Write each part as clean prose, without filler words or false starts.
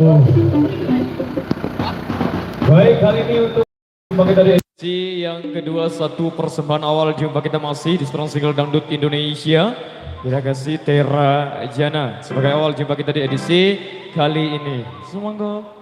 Baik, kali ini untuk jumpa kita di edisi yang kedua, satu persembahan awal jumpa kita masih di Strong Single Dangdut Indonesia. Kita kasih Tera Jana sebagai awal jumpa kita di edisi kali ini. Semoga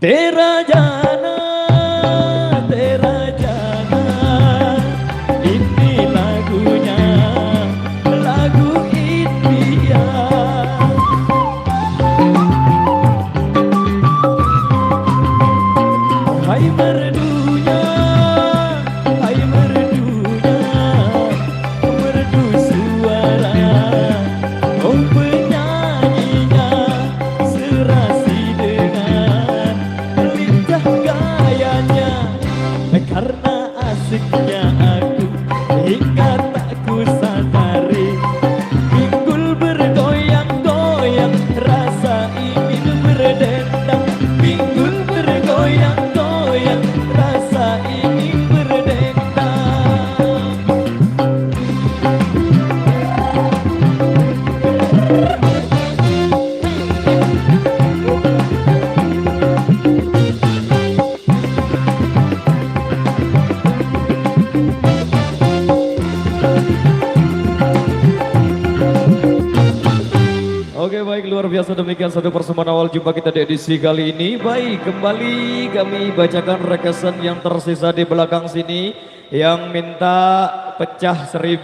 Tera Jana, Tera Jana, ini lagunya, lagu India. Hai merdunya, merdu suara, oh penyanyinya serasi dengan lincah gayanya, karena asiknya aku hingga tak ku sadari, pinggul bergoyang-goyang rasa ingin berdendang, pinggul bergoyang-goyang rasa ingin berdendang. Oke, baik, luar biasa, demikian satu persembahan awal jumpa kita di edisi kali ini. Baik, kembali kami bacakan rekasan yang tersisa di belakang sini. yang minta pecah 1000.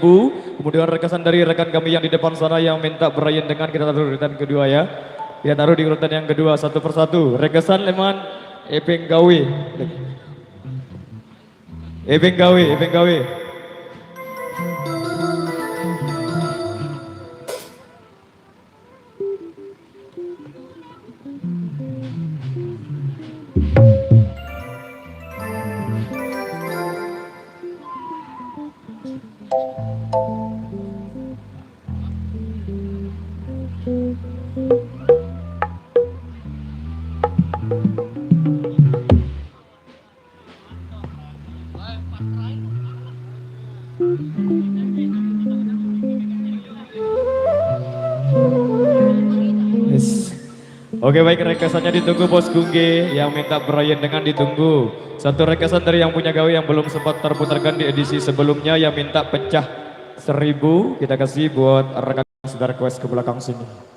Kemudian rekesan dari rekan kami yang di depan sana yang minta berayan dengan kita taruh di urutan kedua ya. Kita taruh di urutan yang kedua satu persatu. Rekesan Leman Epeng Gawe. Epeng Gawe, Epeng Gawe. Yes. Oke baik, rekesannya ditunggu Bos Gungge yang minta berayan dengan ditunggu. Satu rekesan dari yang punya gawe yang belum sempat terputarkan di edisi sebelumnya yang minta pecah 1000 kita kasih buat rekan saudara quest ke belakang sini.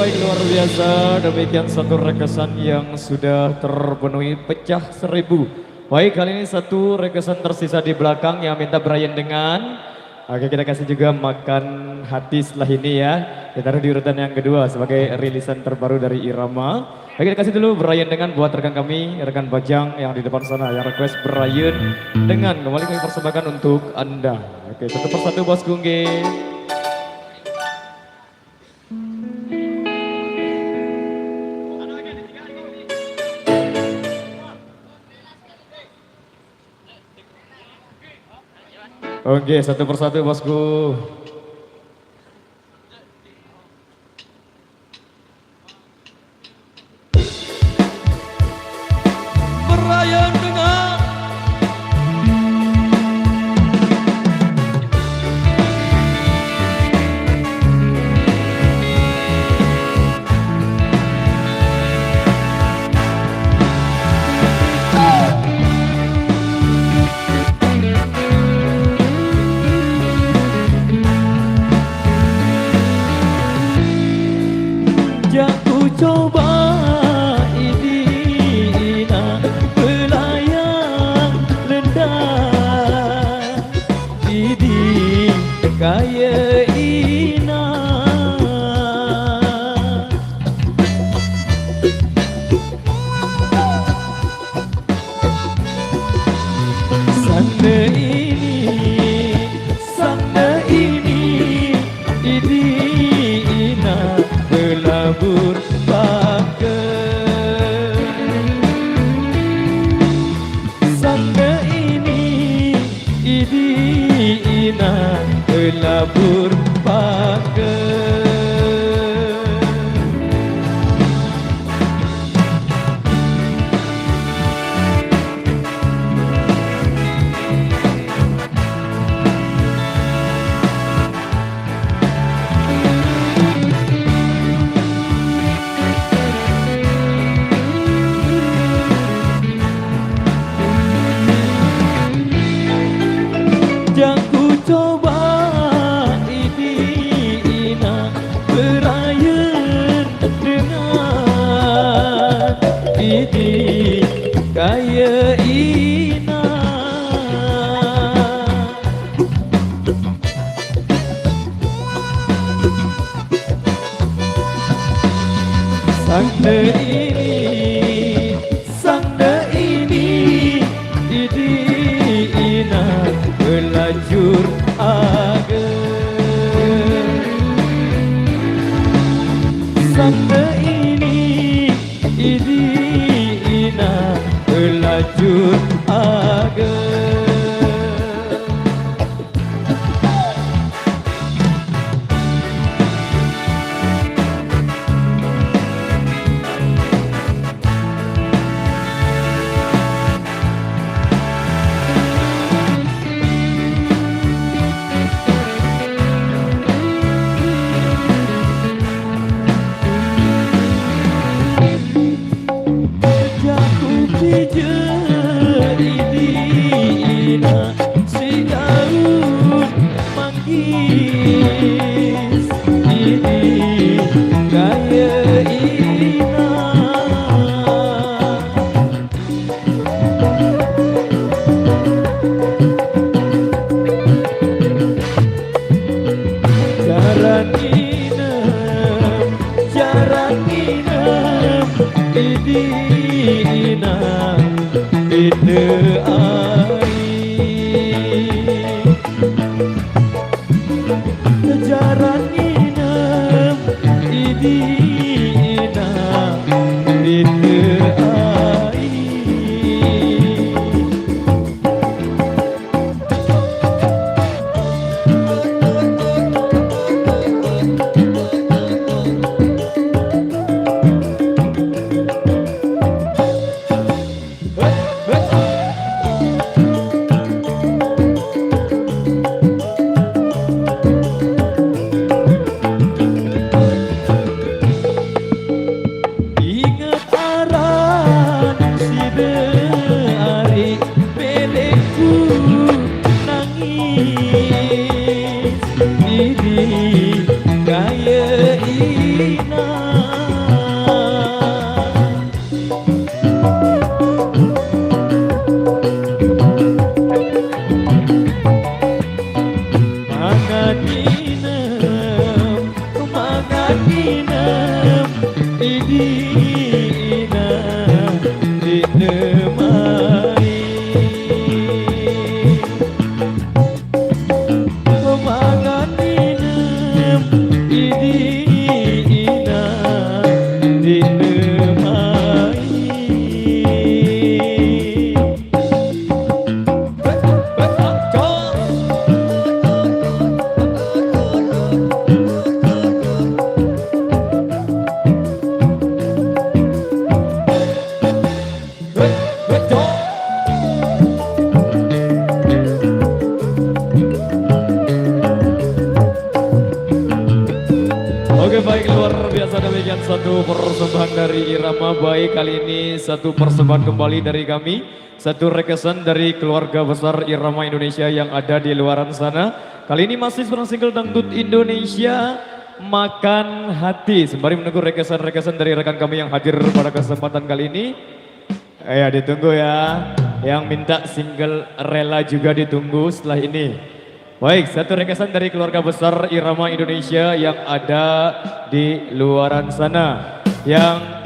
baik luar biasa. Demikian satu rekesan yang sudah terpenuhi pecah 1000. Baik, kali ini satu rekesan tersisa di belakang yang minta Brian dengan. Oke, kita kasih juga makan hati setelah ini ya. Kita taruh di urutan yang kedua sebagai rilisan terbaru dari Irama. Oke, kita kasih dulu Brian dengan buat rekan kami, rekan Bajang yang di depan sana yang request Brian dengan kembali kami persembahkan untuk Anda. Oke, satu persatu bos Gungge. Oke, satu persatu bosku. Brian dengan Aku coba ini belayang lendah ini kaya ina sana ini ina belabur pakai sana ini ina belabur pakai Aku coba ini berair dengan ini kaya ina Sangda ini ina belajur agen Sangda ini ina belajur agen Ina si daun manggis ini kaya ina jaran inem idina ide jaran inem idina ide idina dinemai mangan inem idina dinemai Oke baik, luar biasa demikian satu persembahan dari Irama. Baik, kali ini satu persembahan kembali dari kami, satu rekesan dari keluarga besar Irama Indonesia yang ada di luaran sana. Kali ini masih seorang single dangdut Indonesia, Makan Hati. Sembari menunggu rekesan-rekesan dari rekan kami yang hadir pada kesempatan kali ini. Ya ditunggu ya, yang minta single Rela juga ditunggu setelah ini. Baik, satu rekesan dari keluarga besar Irama Indonesia yang ada di luaran sana, yang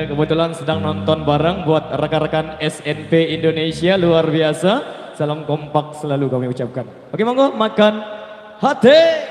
kebetulan sedang nonton bareng. Buat rekan-rekan SNP Indonesia, luar biasa, salam kompak selalu kami ucapkan. Oke monggo, Makan Hati.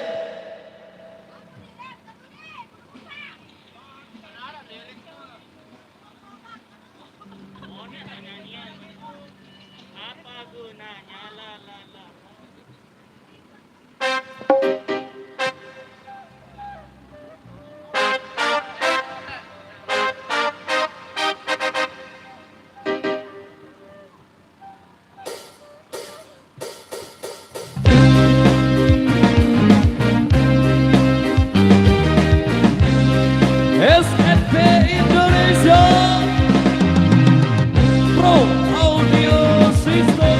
SNP Indonesia Pro Audio System.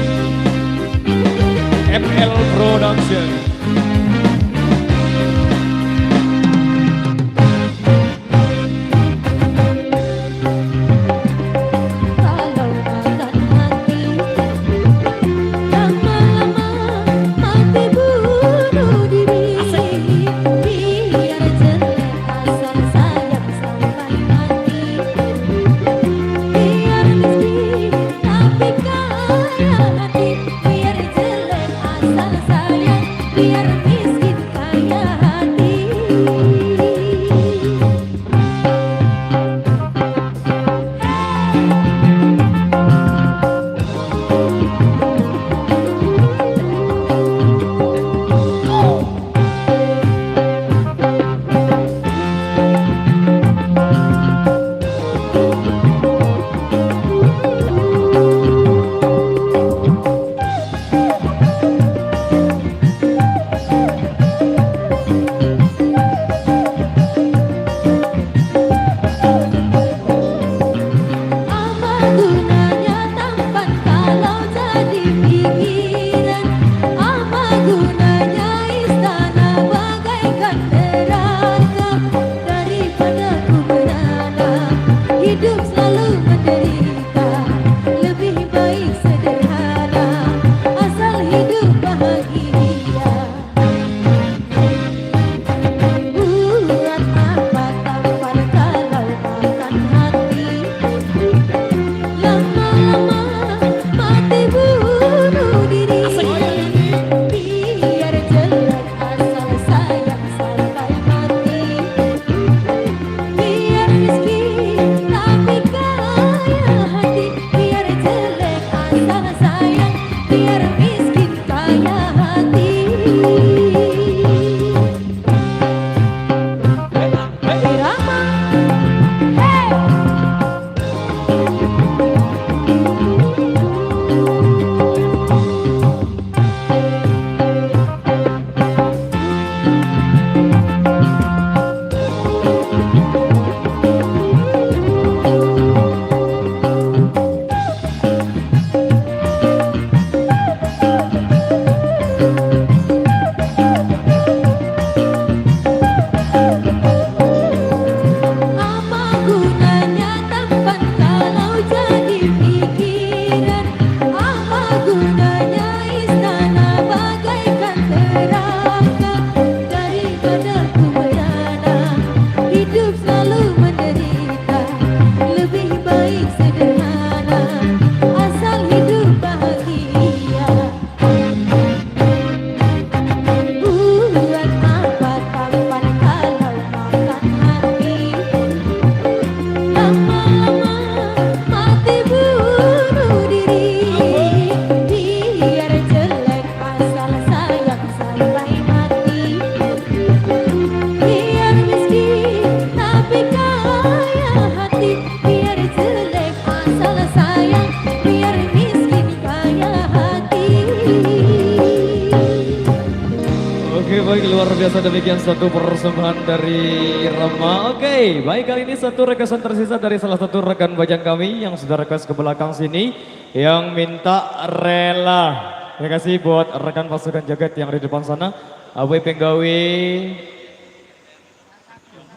luar biasa, demikian satu persembahan dari Rama. Oke, baik, kali ini satu requestan tersisa dari salah satu rekan bajang kami yang sudah request ke belakang sini yang minta rela. Terima kasih buat rekan pasukan jagat yang di depan sana. Awe penggawe.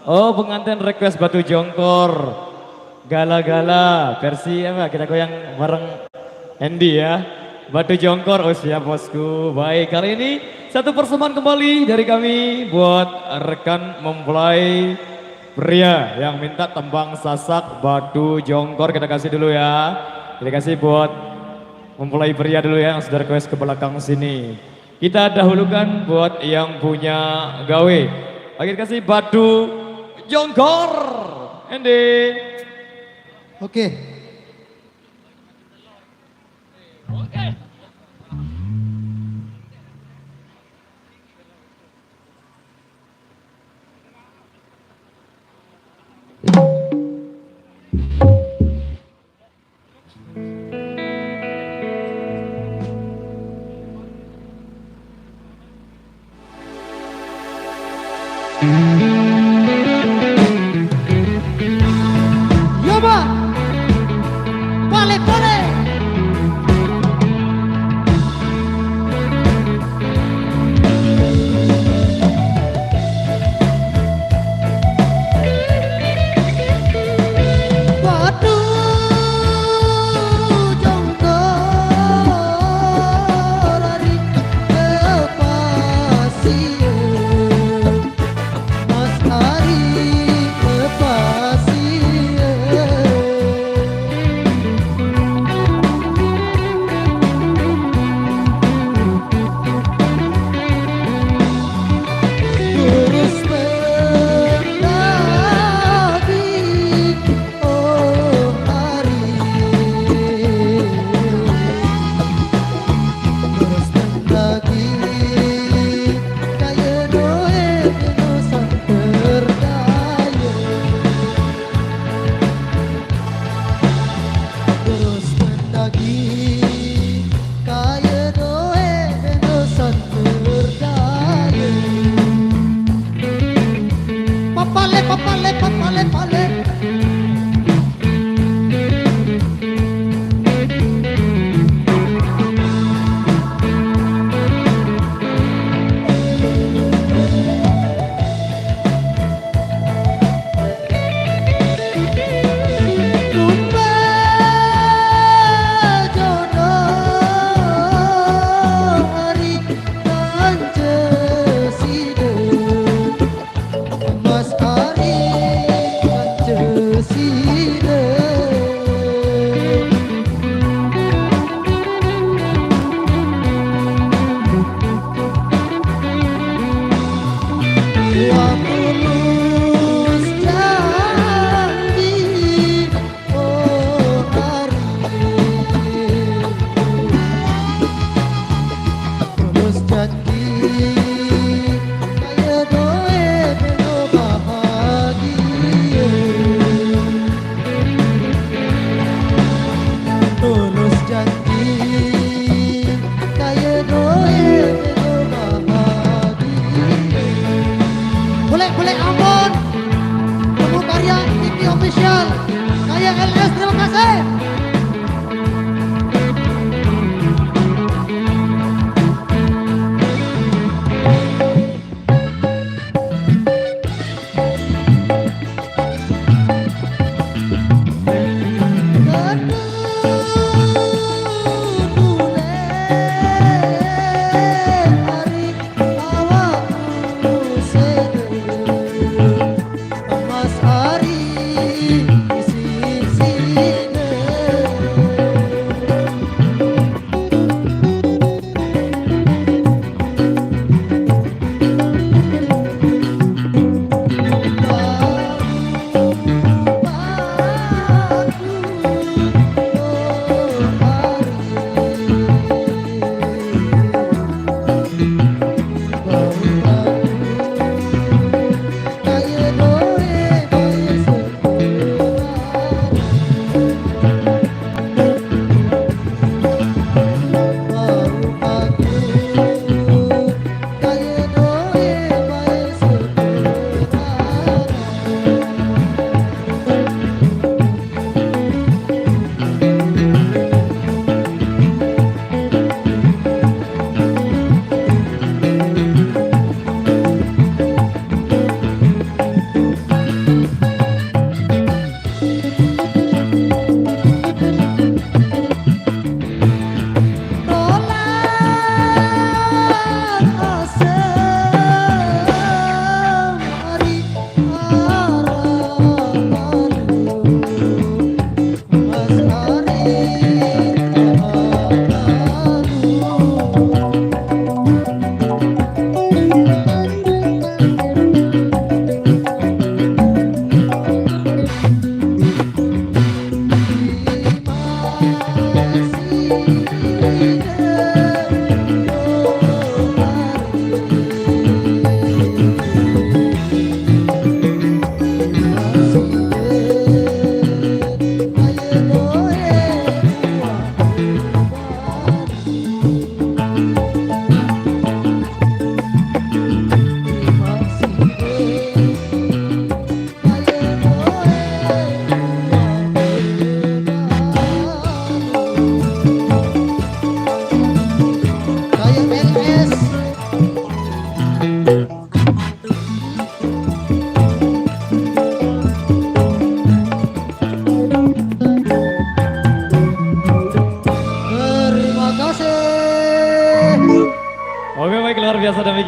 Oh, pengantin request Batu Jongkor. Gala-gala versi apa? Kita goyang bareng Andy ya. Batu Jongkor, oh siap bosku. Baik, kali ini satu persembahan kembali dari kami buat rekan mempelai pria yang minta tembang sasak Batu Jongkor. Kita kasih dulu ya. Kita kasih buat mempelai pria dulu ya yang sudah request ke belakang sini. Kita dahulukan buat yang punya gawe. Akhir kasih Batu Jongkor. Andy. Oke. Yo, Pak. Pale. Batu Jongkor hari kepasien, Mas Ari terus mendaki, oh hari terus mendaki kaya doe inosan berdaya, terus mendaki kaya doe inosan berdaya. Papale. Lumba jono hari Pancasila, Mas Ari Pancasila. Waktu lulus janji, oh hari lulus janji kaya doe beno bahagia, lulus janji kaya doe beno bahagia. Boleh Ambon, temu karya Tiki Official, kaya LS, terima kasih. Mas Ari di sini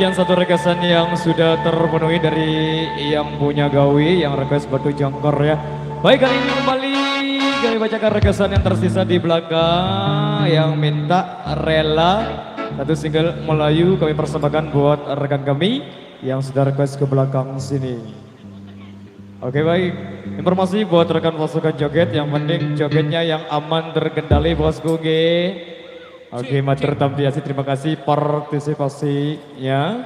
sekian satu requestan yang sudah terpenuhi dari yang punya gawe, yang request batu jongkor ya. Baik, kali ini kembali kami bacakan requestan yang tersisa di belakang, yang minta rela satu single Melayu kami persembahkan buat rekan kami yang sudah request ke belakang sini. Oke, baik, informasi buat rekan pasukan joget, yang penting jogetnya yang aman terkendali bosku G. Oke, matur tampiasi, terima kasih partisipasinya.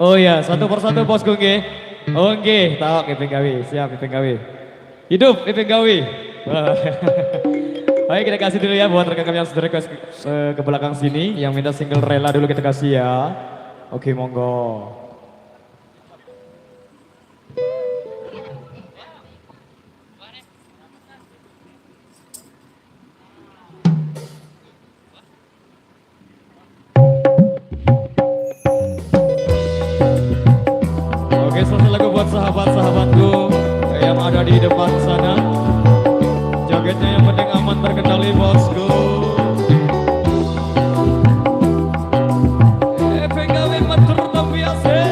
Oh ya, satu persatu bosku G. Oke, tahu Iping Gawi, siap Iping Gawi. Hidup Iping Gawi. Baik, kita kasih dulu ya buat rekan kami yang sudah request ke belakang sini, yang minta single rela dulu kita kasih ya. Oke, monggo. Oke, selesai lagu buat sahabat-sahabatku yang ada di depan sana. Jogetnya yang penting aman terkendali bosku. PKW matur tampiase.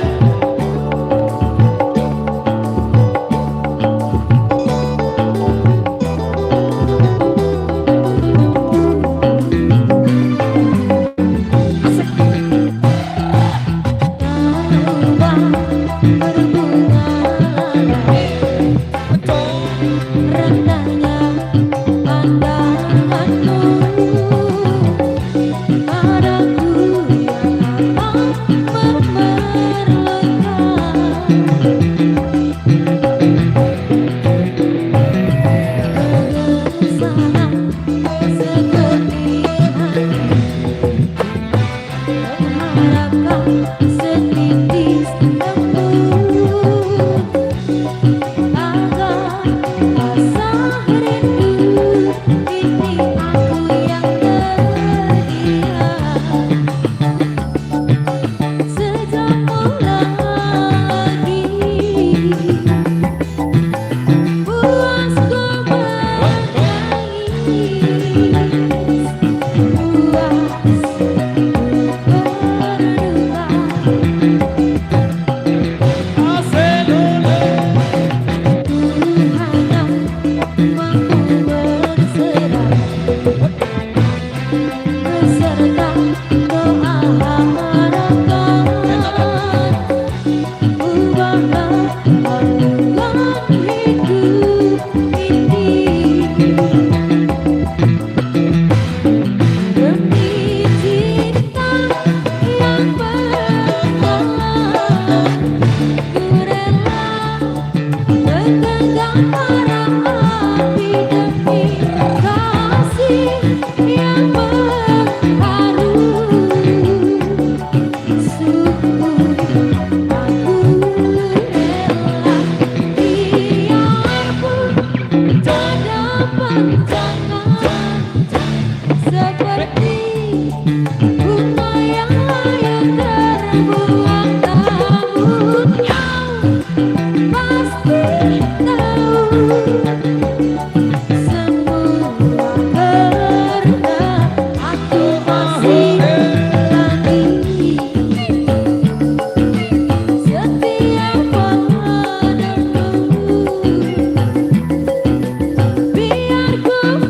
Biar ku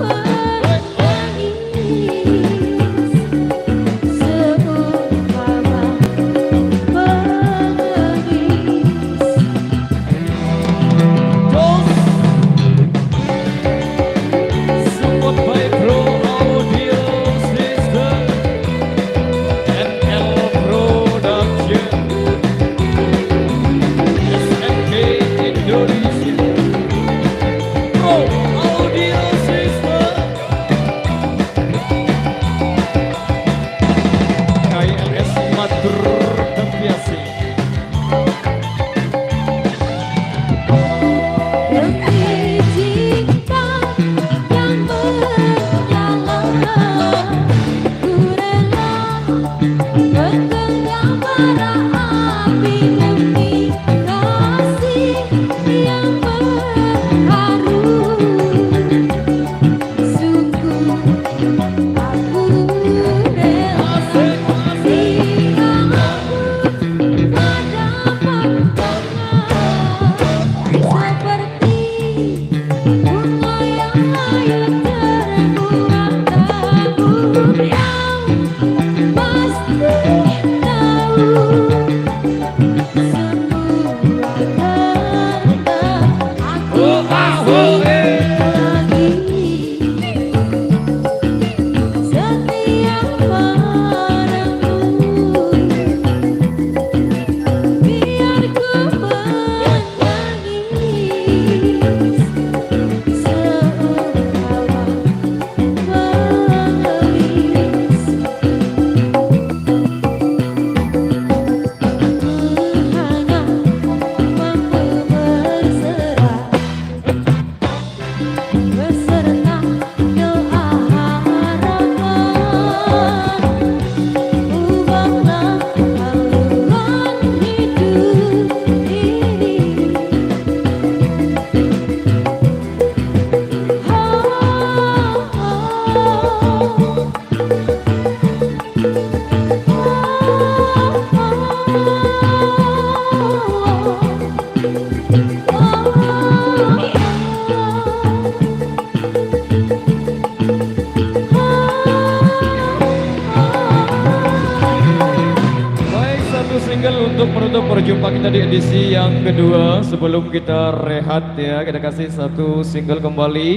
Single untuk menutup perjumpaan kita di edisi yang kedua. Sebelum kita rehat ya, kita kasih satu single kembali.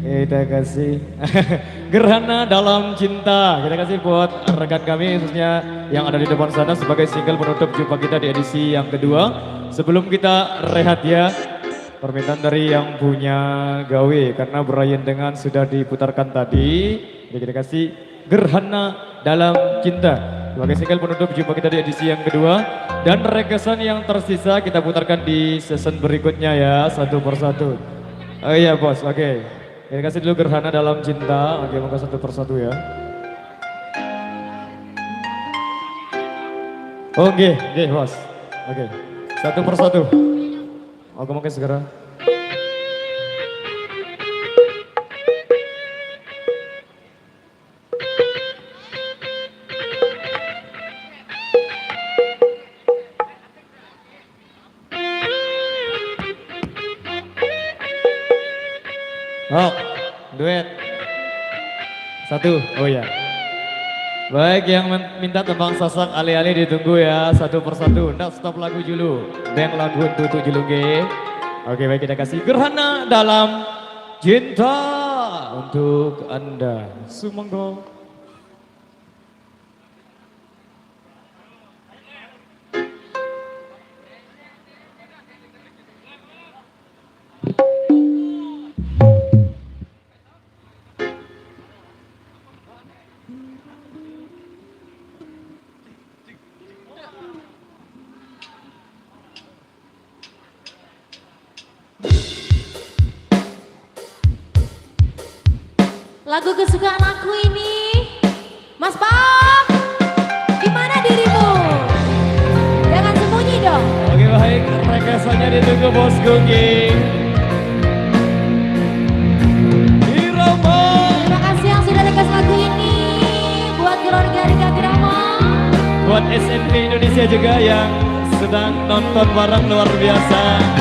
Kita kasih Gerhana Dalam Cinta. Kita kasih buat rekan kami khususnya yang ada di depan sana sebagai single penutup jumpa kita di edisi yang kedua. Sebelum kita rehat ya, permintaan dari yang punya gawe karena Brian dengan sudah diputarkan tadi. Jadi kita kasih Gerhana Dalam Cinta sebagai single penutup jumpa kita di edisi yang kedua. Dan rekesan yang tersisa kita putarkan di season berikutnya ya, satu persatu. Oh iya bos, oke. Kita kasih dulu Gerhana Dalam Cinta. Oke, maka satu persatu ya. Oke bos. Oke, satu persatu. Oke, mungkin segera. Oh, duet. Satu, oh ya. Baik, yang minta tembang sasak alih-alih ditunggu ya, satu persatu. Nggak stop lagu dulu. Bang lagu tutup dulu ge. Oke, baik kita kasih Gerhana Dalam Cinta untuk Anda. Sumangga. Lagu kesukaan aku ini, Mas Pak, gimana dirimu? Jangan sembunyi dong. Oke baik, rekesannya ditunggu bos Gungging. Irama. Terima kasih yang sudah request lagu ini buat keluarga Rika Kirama. Buat SNP Indonesia juga yang sedang nonton bareng luar biasa.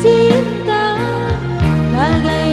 Cinta bagai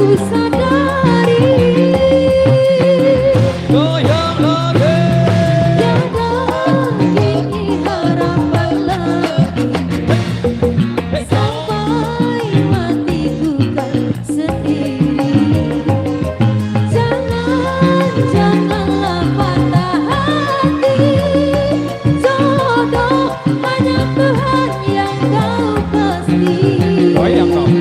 ku sadari Goyang lagi. tiada kini harapan lagi sampai matiku kan sendiri. Janganlah patah hati, jodoh hanya Tuhan yang tahu pasti. Goyang dong.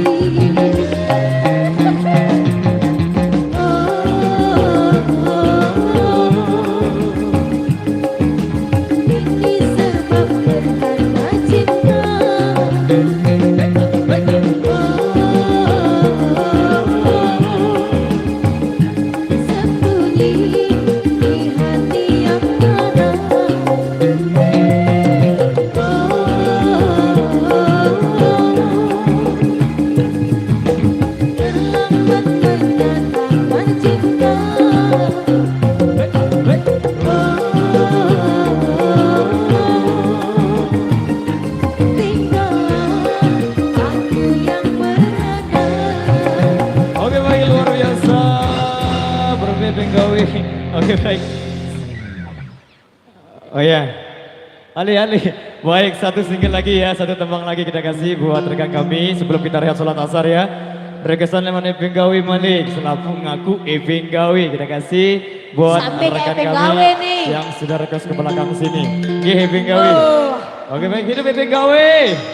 Ini sebab karena cinta. Sembunyi di hati yang dalam. Terlambat kedatangan cinta. Tinggallah aku yang berada. Oke baik, luar biasa. Berbebeng gawe. Oke baik. Oh ya, Ali. Baik, satu single lagi ya, satu tembang lagi kita kasih buat rekan kami sebelum kita rehat sholat asar ya. Rekesan leman Epeng Gawe Malik, selapung ngaku Epeng Gawe kita kasih buat Sampai ke rekan Epeng kami Gawe nih. yang sudah request ke belakang sini. Ye Epeng Gawe. Oh. Oke baik, hidup Epeng Gawe.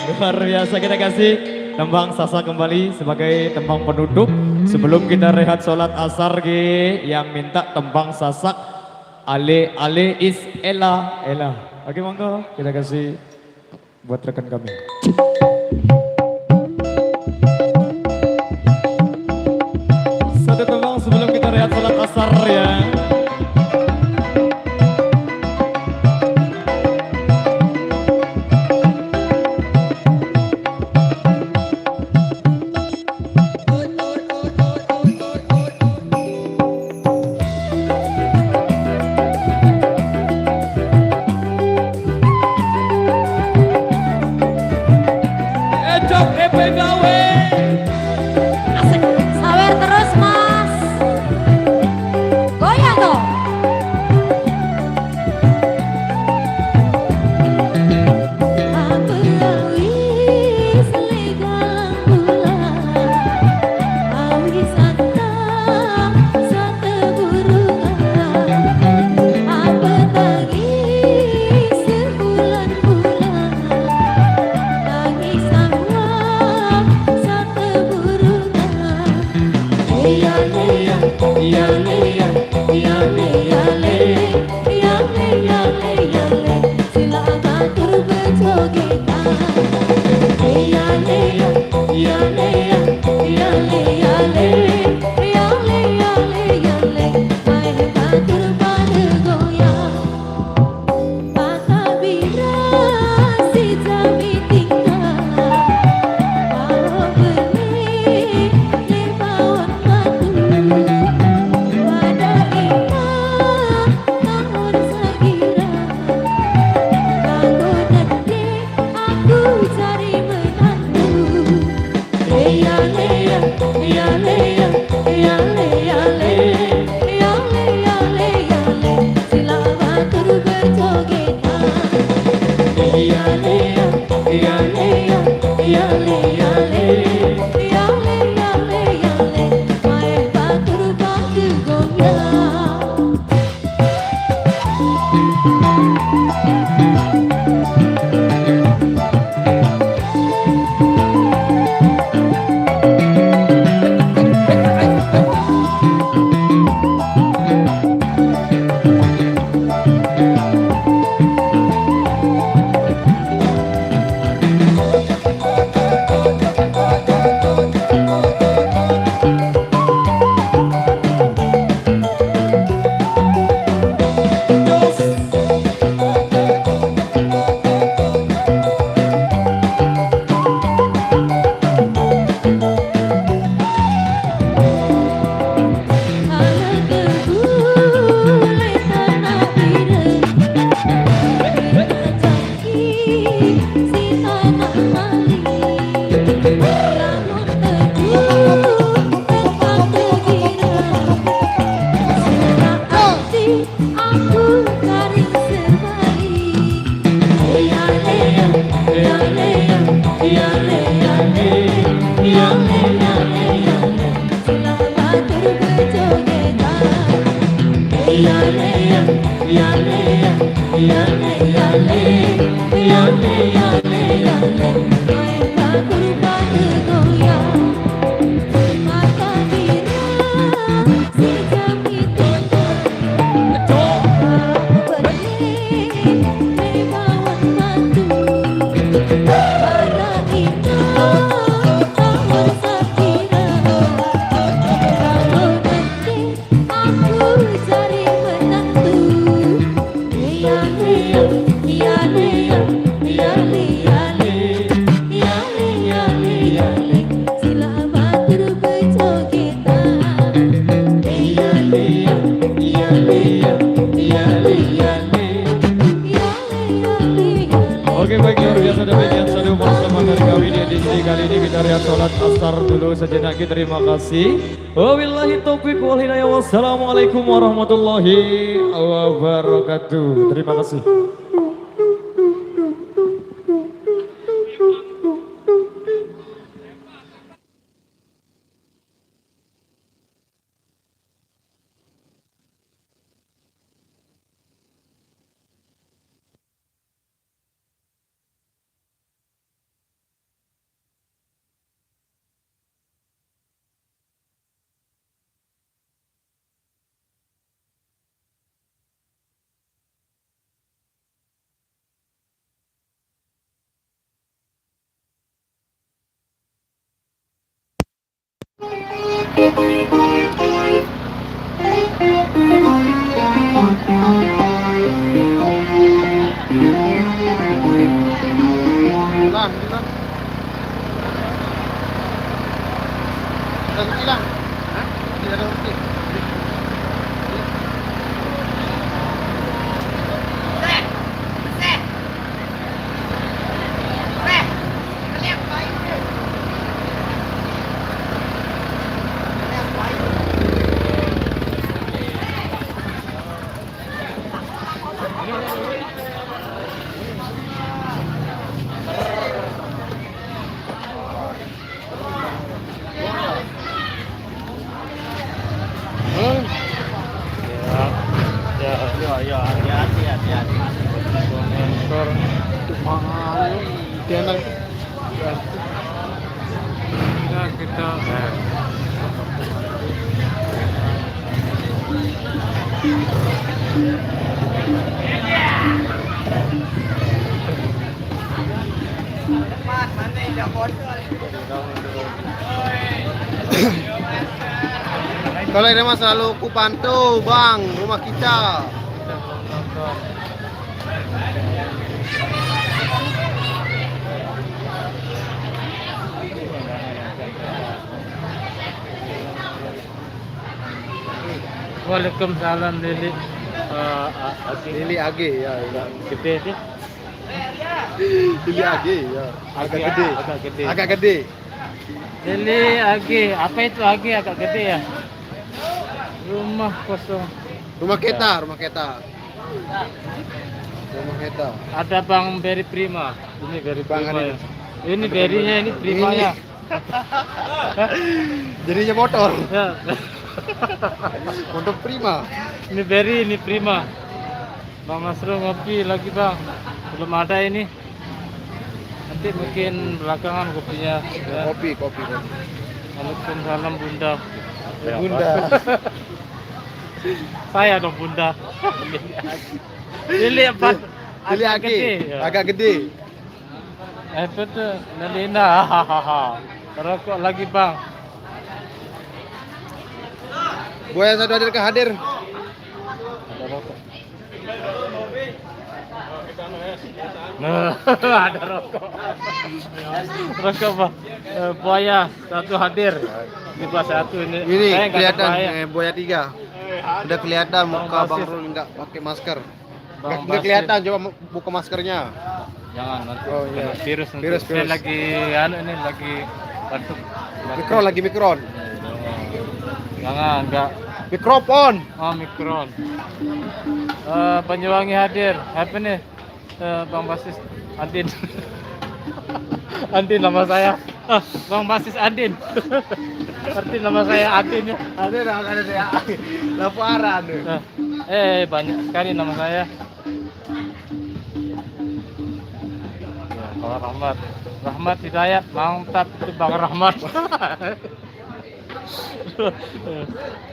Luar biasa kita kasih tembang Sasa kembali sebagai tembang penutup sebelum kita rehat sholat asar ge. Yang minta tembang Sasak Ale is Ella. Oke monggo kita kasih buat rekan kami. Satu tembang sebelum kita rehat sholat asar ya. Ejok Epeng Gawe. Asik, sawer terus mas. Goyang dong. Apalagi selegalang bulan, awi santa burungan. Apalagi sebulan-bulan, lagi sama satu burungan. Ya le ya le ya le ya le ya le ya le ya le sila atur bejogetan. Ya le ya le ya le ya le ya le ya le ya le air batur pada goyang. Patah bira si jami tinggal. Walau benih lebawan batu pada iman Oke, baik, luar biasa demikian satu bersama dari kami di edisi kali ini. Kita lihat sholat asar dulu sejenak. Terima kasih. Wabillahi taufiq wal hidayah. Wassalamualaikum warahmatullahi wabarakatuh. Terima kasih. Kalau ini mah selalu ku pantau bang, rumah kita. Waalaikumsalam Lili. Lili Age ya, Gede sih. Lili Age ya, agak gede, Agak gede. agak gede. Lili Age, apa itu Age agak gede ya? Rumah kosong. Rumah kita, rumah kita. Rumah kita. Ada Bang Beri Prima. Ini Beri Bang Prima ada. ya. Ini Berinya, ini Primanya. Jadinya motor, Ya. motor prima. Ini Beri, ini Prima. Bang Masro ngopi lagi bang. Belum ada ini. Nanti mungkin belakangan kopinya. Ya. Kopi, kopi, kopi. Waalaikumsalam Bunda. Bunda. Saya dong Bunda. Lili apa? Lili Agak Age, gede, ya. agak gede. Itu tuh Nelina. Hahaha. Rokok lagi bang. Buaya satu hadir ke hadir. Ada rokok. Nah, ada rokok. Rokok bang. Buaya satu hadir. Ini pas satu ini. Ini Saya nggak kelihatan terbayang. buaya 3. Udah kelihatan muka Bang Basis. Rul nggak pakai masker. Bang Nggak Basis. kelihatan, coba buka maskernya. Jangan nanti Oh, iya. kena virus nanti. Virus, Saya virus. lagi ini lagi batuk. Mikron lagi mikron. Jangan enggak. Mikrofon. Oh, mikron. Banyuwangi hadir. Apa nih? Bang Basis Andin. Andin nama saya. Bang Basis Andin. Seperti nama saya Adin ya. Ada ya. Laparan. Nah, banyak sekali nama saya. Ya, Bang Rahmat. Rahmat Hidayat, mantap itu Bang Rahmat.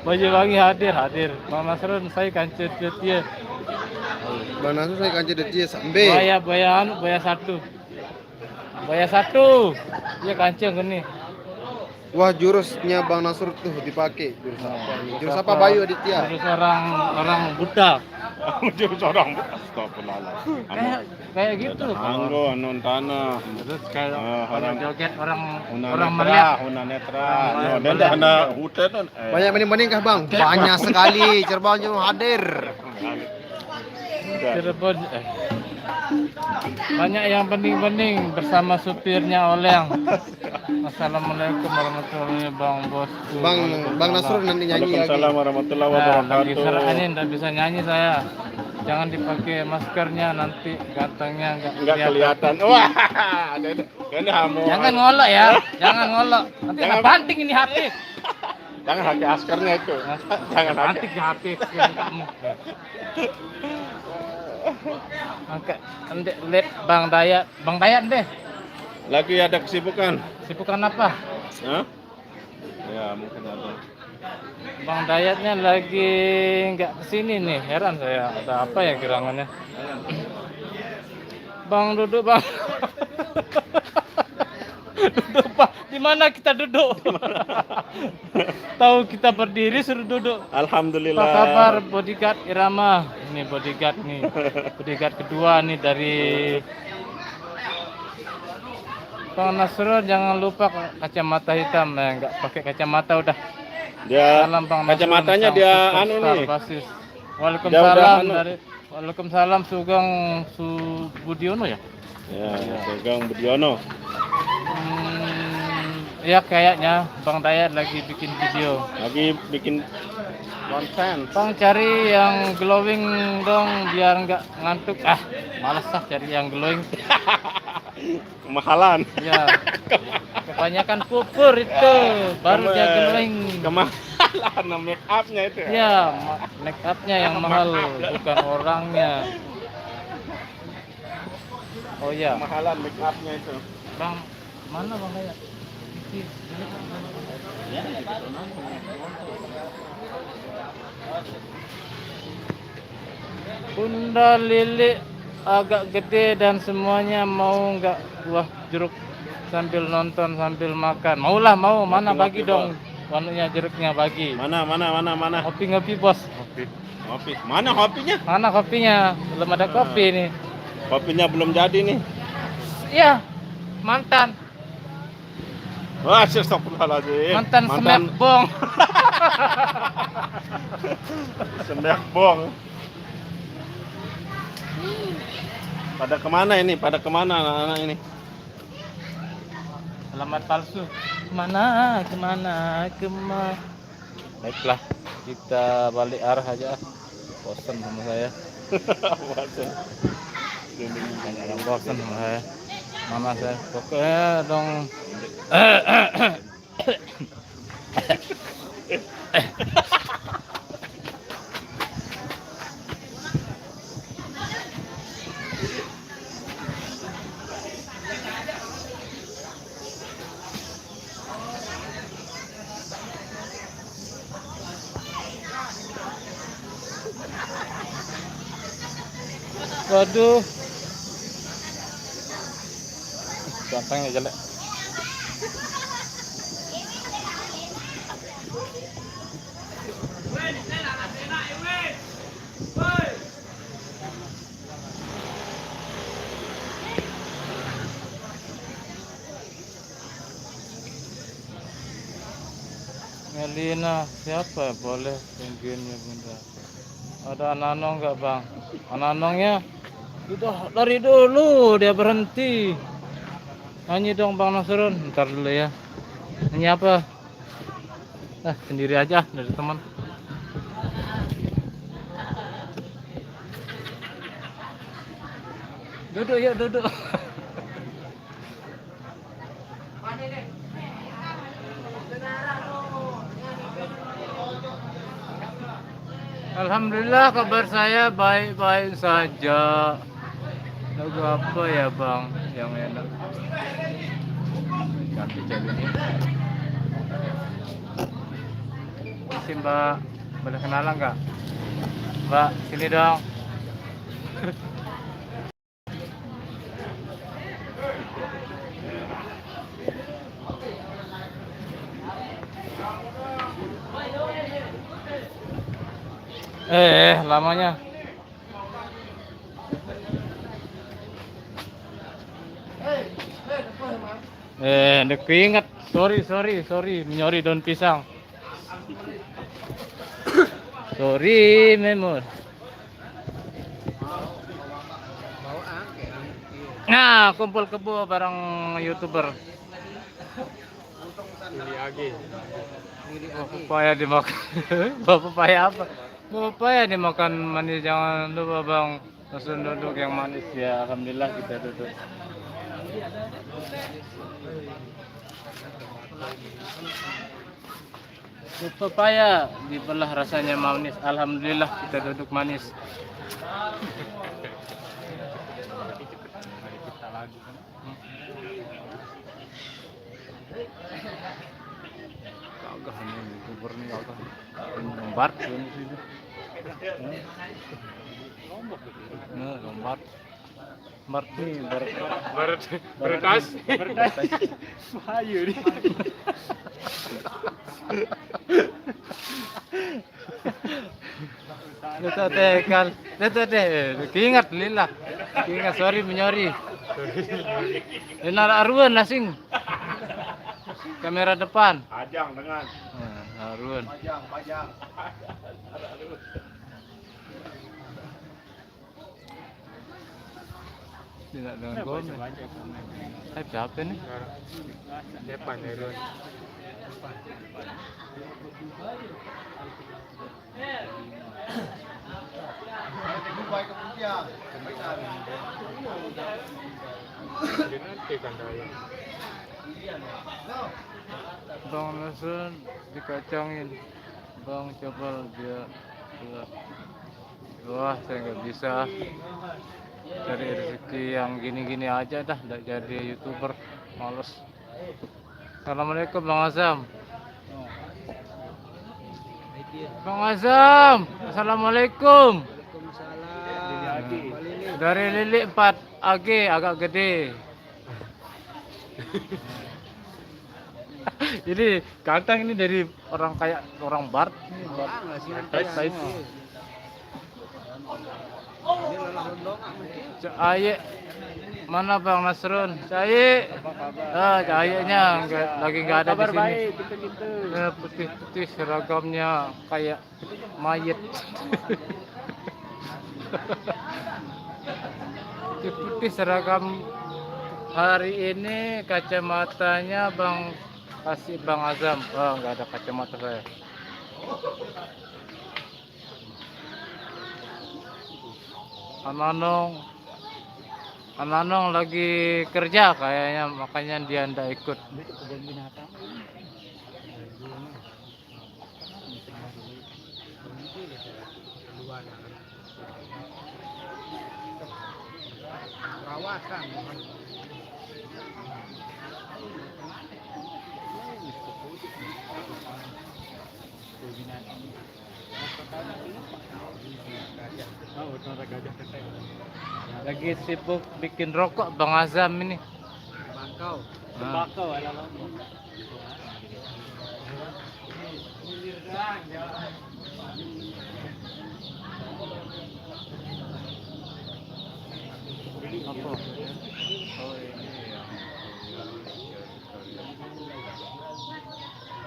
Baju Wangi hadir. Bang Nasrun saya kancut dia. Bang Nasrul saya kanci dia sampai. Buaya satu. Buaya satu. Dia kancing gini. Wah, jurusnya Bang Nasrul tuh dipakai. Jurus apa ini? Jurus apa Bayu Aditya? Jurus orang Buddha. Jurus orang Astagfirullahaladzim. Kayak gitu. Anggo non tanah. Terus kayak orang orang joget orang Una melihat. netra. No, dan ada hutan. Banyak banding-banding kah Bang? Banyak sekali. Cirebon cuma hadir. Cirebon banyak yang bening-bening bersama supirnya Oleng. Assalamualaikum warahmatullahi wabarakatuh. Bang Nasrul nanti nyanyi lagi. Waalaikumsalam warahmatullahi Lagi wabarakatuh. serani nggak bisa nyanyi saya. Jangan dipakai maskernya nanti gantengnya Enggak kelihatan. Wah, ini hamu. Jangan ngolok ya, jangan ngolok. Nanti Jangan. banting ini HP. Jangan pakai askernya itu. Jangan Banting di HP kamu. Angkat, lihat Bang Dayat deh. Lagi ada kesibukan. Sibukan apa? Hah? Ya, mungkin ada. Bang Dayatnya lagi nggak kesini nih, heran saya. Ada apa ya gerangannya? Bang duduk bang. Duduk bang. Di mana kita duduk? Tahu kita berdiri suruh duduk. Alhamdulillah. Apa kabar bodyguard Irama? Ini bodyguard nih. Bodyguard kedua nih dari Bang Nasrul, jangan lupa kacamata hitam. Nggak pakai kacamata udah. Dia Salam Bang Nasrul, kacamatanya sang dia superstar anu nih. basis. Dia Waalaikumsalam udah anu. Waalaikumsalam Sugeng Subudiono ya. Ya, Sugeng Budiono. Ya kayaknya Bang Dayat lagi bikin video. Lagi bikin konten. Bang cari yang glowing dong biar nggak ngantuk. Males cari yang glowing. Kemahalan. Ya. Kebanyakan pupur itu baru dia glowing. Kemahalan make up-nya itu. Ya, make up-nya yang mahal bukan orangnya. Oh ya, Kemahalan make up-nya itu. Bang, mana Bang Dayat? Bunda Lili agak gede dan semuanya mau nggak buah jeruk sambil nonton sambil makan. Maulah mau, mana bagi dong wanunya jeruknya bagi. Mana? Ngopi bos. Kopi. Mana kopinya? Mana kopinya? Belum ada kopi nih. Kopinya belum jadi nih. Iya, mantan Wah, astagfirullahaladzim. semek bong. Semek bong. Pada kemana ini? Pada kemana anak-anak ini? Alamat palsu. Kemana? Baiklah, kita balik arah aja. Bosan sama saya. Bosan. Banyak orang bosan sama saya. Mama saya pokoknya dong. Waduh, gantengnya jelek. Melina, siapa boleh pinggirnya bunda? Ada Ananong nggak bang? Ananongnya udah dari dulu dia berhenti. Nyanyi dong Bang Nasrun, ntar dulu ya. Nyanyi apa? Sendiri aja dari teman. Duduk ya, duduk. Alhamdulillah kabar saya baik-baik saja. Lagu apa ya bang yang enak? Ganti cari ini. Si Mbak, boleh kenalan nggak? Mbak, sini dong. Lamanya. Ndak ingat. Sorry, menyori daun pisang. Sorry, memor. Nah, kumpul kebo bareng YouTuber. Papaya dimakan. Papaya apa? Papaya dimakan manis, jangan lupa bang. Langsung duduk yang manis ya. Alhamdulillah kita duduk. Papaya dibelah rasanya manis. Alhamdulillah kita duduk manis. Kagak hanya YouTuber nih kagak. Lombar ini sih. Nah, lombar. Smart nih, berkas. Ayo nih. Ingat lillah. Ingat sorry menyori. Enak aruan nasing. Kamera depan. Ajang dengan. Aruan. Pajang. Tidak dengan komen. Saya siapa nih? Depan Heron. Bang Nasun dikacangin. Bang coba dia. Wah, saya nggak bisa. Cari rezeki yang gini-gini aja dah, nggak jadi YouTuber, males. Assalamualaikum Bang Azam. Bang Azam, assalamualaikum. Dari Lili 4 AG agak gede. Jadi kantang ini dari orang kayak orang Bart. Ini Bart. Cahaya mana Bang Nasrun? Cahaya, cahayanya lagi nggak ada di sini. Putih-putih seragamnya kayak mayat. Putih seragam hari ini, kacamatanya Bang kasih Bang Azam. Nggak ada kacamata saya. Ananong lagi kerja kayaknya, makanya dia ndak ikut. Lagi sibuk bikin rokok Bang Azam ini. Tembakau. Apa? Oh ini ya.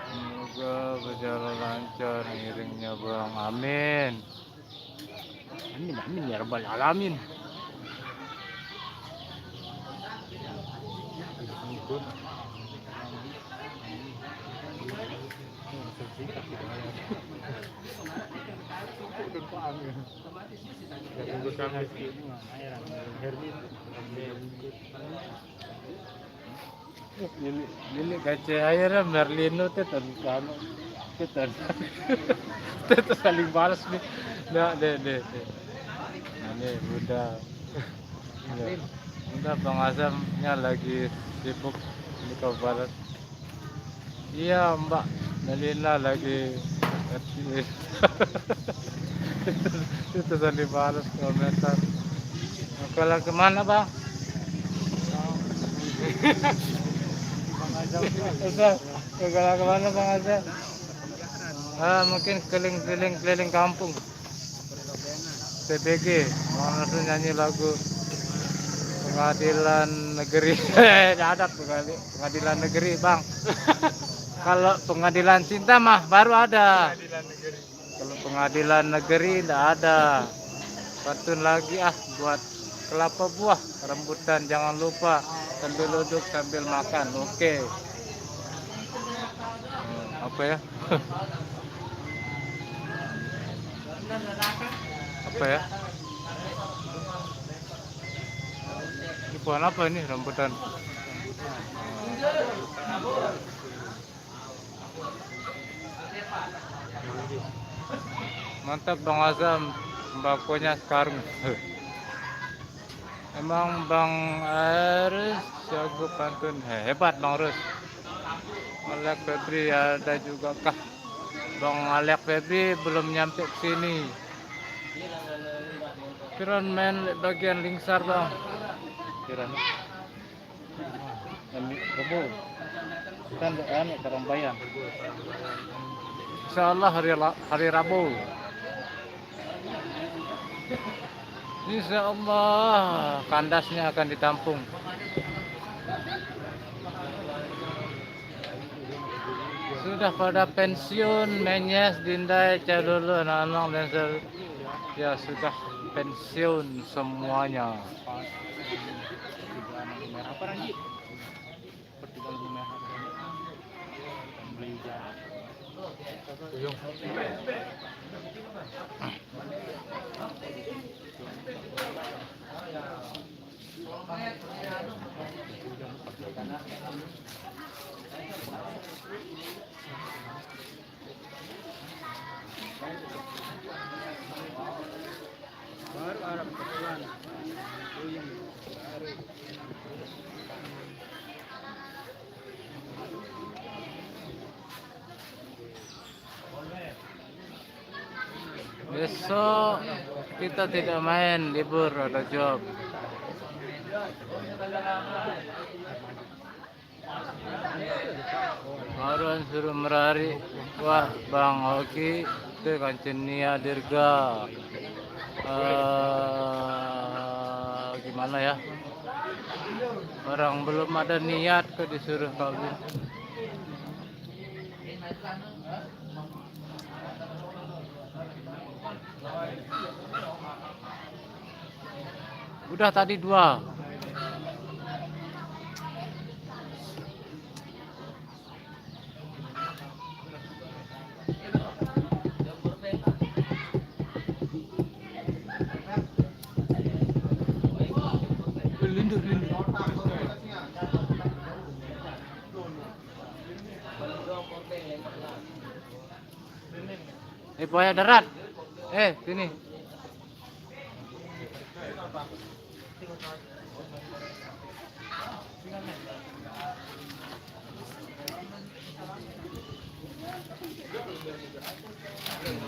Semoga berjalan lancar ngiringnya Bang. Amin. Amin ya rabbal alamin. Lili kaca air Merlino teh terlalu kita. Kita saling balas nih. Nah, deh. Nah, nih udah. Udah Bang Azamnya lagi sibuk di balas. Iya Mbak Dalila lagi itu saling balas komentar. Kalau kemana Bang? Udah, kalau kemana Bang Azam? Mungkin keliling kampung. TBG, mau langsung nyanyi lagu Pengadilan Negeri. Ada Pengadilan Negeri Bang. Kalau Pengadilan Cinta mah baru ada. Kalau Pengadilan Negeri tidak ada. Pantun lagi buat kelapa buah, rambutan jangan lupa sambil duduk sambil makan. Oke. Apa ya? Apa ya? Ini pohon apa ini rambutan? Mantap Bang Azam, sembakonya sekarang. Emang Bang Aris jago pantun, hebat Bang Rus. Alek Febri ada juga kah? Bang Alek Febri belum nyampe ke sini. Kiran main bagian lingsar Bang. Kiran. Rebo. Kan Karang Bayan. Insyaallah hari Rabu. Insyaallah kandasnya akan ditampung. Sudah pada pensiun, Menyes, Dindai, Calulu, anak-anak dan ya sudah pensiun semuanya. Besok kita tidak main, libur, ada job. Baruan suruh merari. Wah Bang Oki itu Kancenia Dirga. Gimana ya? Orang belum ada niat ke disuruh kawin. Udah tadi 2. Lindur. Buaya darat. Sini.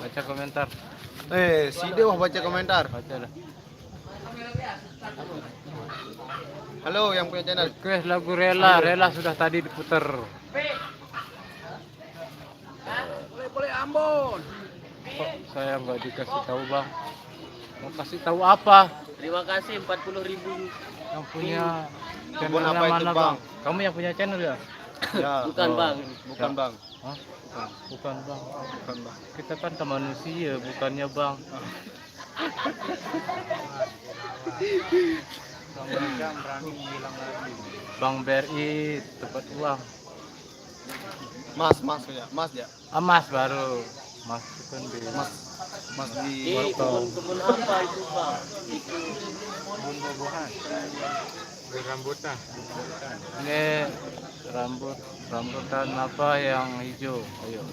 Baca komentar. Si Dewa baca komentar. Baca lah. Halo yang punya channel. Request lagu Rela sudah tadi diputer. Boleh Ambon. Kok saya nggak dikasih tahu Bang? Mau kasih tahu apa? Terima kasih 40.000. Yang punya Ambon channelnya apa itu, mana Bang? Bang? Kamu yang punya channel ya? Ya. Bukan Bang. Bukan Bang. Hah? Bukan Bang. Bukan Bang. Kita kan manusia, bukannya Bang. Bang BRI tepat uang. Mas ya. Mas baru. Mas itu kan di Mas di Kebun apa itu Bang? Itu ini rambutan apa yang hijau? Ayo.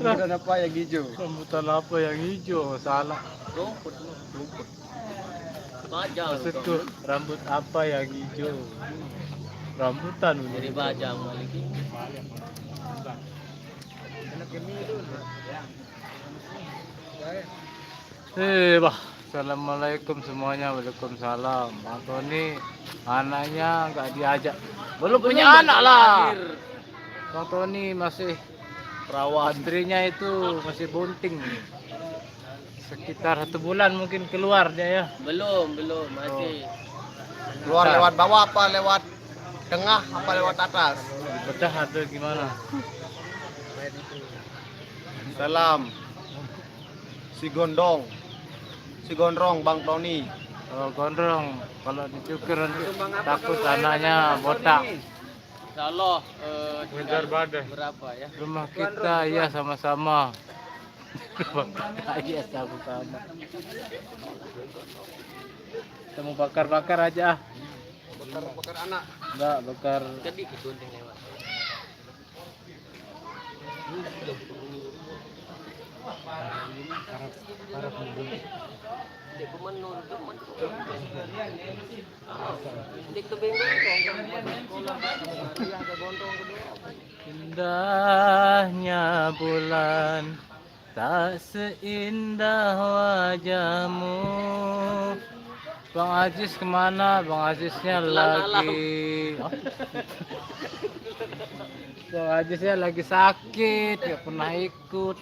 Rambutan apa yang hijau? Rambutan apa yang hijau? Salah. Rumput. Bajang. Maksudku rambut apa yang hijau? Rambutan. Jadi bajang lagi. Bah. Assalamualaikum semuanya. Waalaikumsalam. Bang Tony anaknya nggak diajak. Belum punya anak lah. Bang Tony masih perawan. Istrinya itu masih bunting. Sekitar 1 bulan mungkin keluar dia ya. Belum, masih. Keluar lewat bawah apa lewat tengah apa lewat atas? Bedah atau gimana? Salam. Si Gondrong Bang Tony. Kalau gondrong, kalau dicukur nanti takut anaknya botak. Insyaallah Ngejar badan. berapa ya? Rumah kita ya sama-sama. Rumah kita ya sama-sama. Kita mau bakar-bakar aja. Bakar anak. Enggak, bakar. Jadi gunting lewat. Di pemenur teman. Di Indahnya bulan tak seindah wajahmu. Bang Aziz kemana? Bang Aziznya lagi. Bang Aziznya lagi sakit, gak pernah ikut.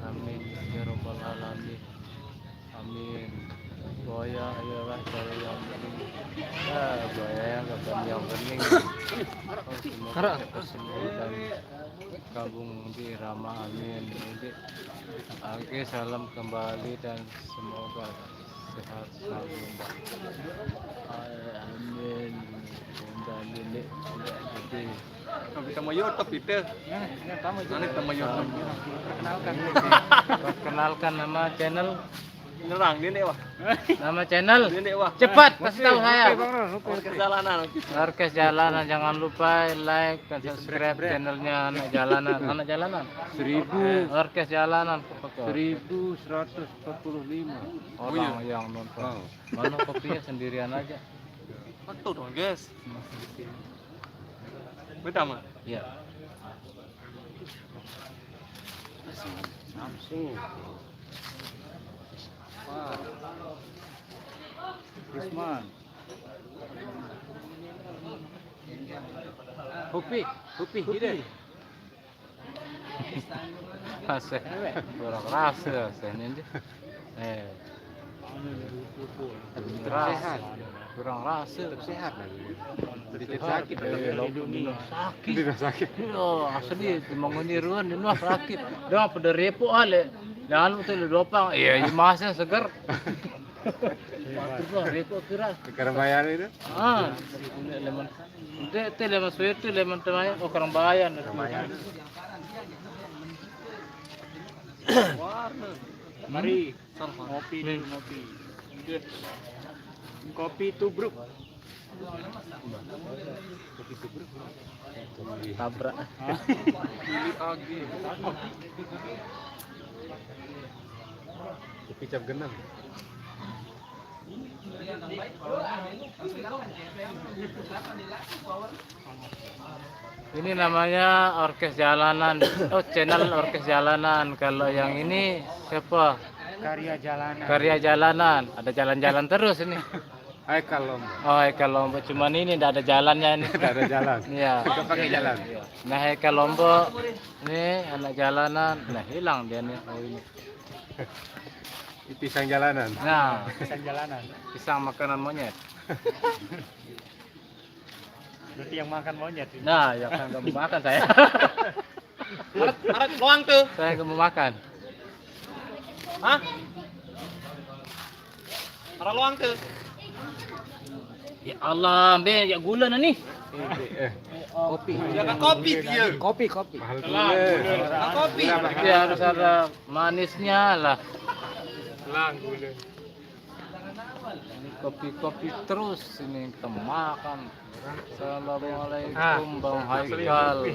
Amin ya robbal alamin. Amin. Buaya adalah cara yang bening. Buaya yang bening. Semoga cepat sembuh dan gabung di Rama. Amin. Jadi, oke, salam kembali dan semoga sehat selalu. Amin. Dan ini jadi Kita mau YouTube itu. Nanti kita mau YouTube. perkenalkan nama channel. Nerang dia wah. Nama channel. Dia wah. Cepat kasih tahu saya. Kesalahan. Orkes Jalanan, jangan lupa like dan subscribe channelnya Anak Jalanan. Anak Jalanan 1000 Orkes Jalanan 1145 orang yang nonton. Mana kopinya sendirian aja. Betul dong guys. Betul mah. Iya. Samsung. Wah. Risman. Kopi ide. Aseh, kurang rasa ini. Kurang rasa. Sehat lagi. Sakit. Sakit. Oh, asli menguniruan di luar sakit. Dah pada repo ale. Jangan betul dopang. Iya, masnya segar. Repo kira. Sekarang bayar itu? Lemon. Itu lemon sweet, lemon temanya. Oh, kurang bayar. Mari ngopi dulu ngopi. Kopi tubruk. Tabrak. Kopi cap genang. Ini namanya orkes jalanan. Oh, channel orkes jalanan. Kalau yang ini siapa? Karya jalanan. Ada jalan-jalan terus ini. Hai kalau Oh, Haikal Lombok. Cuman ini tidak ada jalannya ini. tidak ada jalan. Iya. Kita pakai jalan. Nah, Haikal Lombok. Ini anak jalanan. Nah, hilang dia nih. Oh, ini. Pisang jalanan. Nah, pisang makanan monyet. Berarti yang makan monyet. Nah, ya kan nggak mau makan saya. Arat loang tuh. Saya nggak mau makan. Hah? Arat loang tuh. Ya Allah, be, ya gula nih. Kopi. Jangan kopi dia. Kopi. Mahal gula. Kopi. Tapi harus ada manisnya lah. Gula. Ini kopi terus ini kita makan. Assalamualaikum Bang Haikal.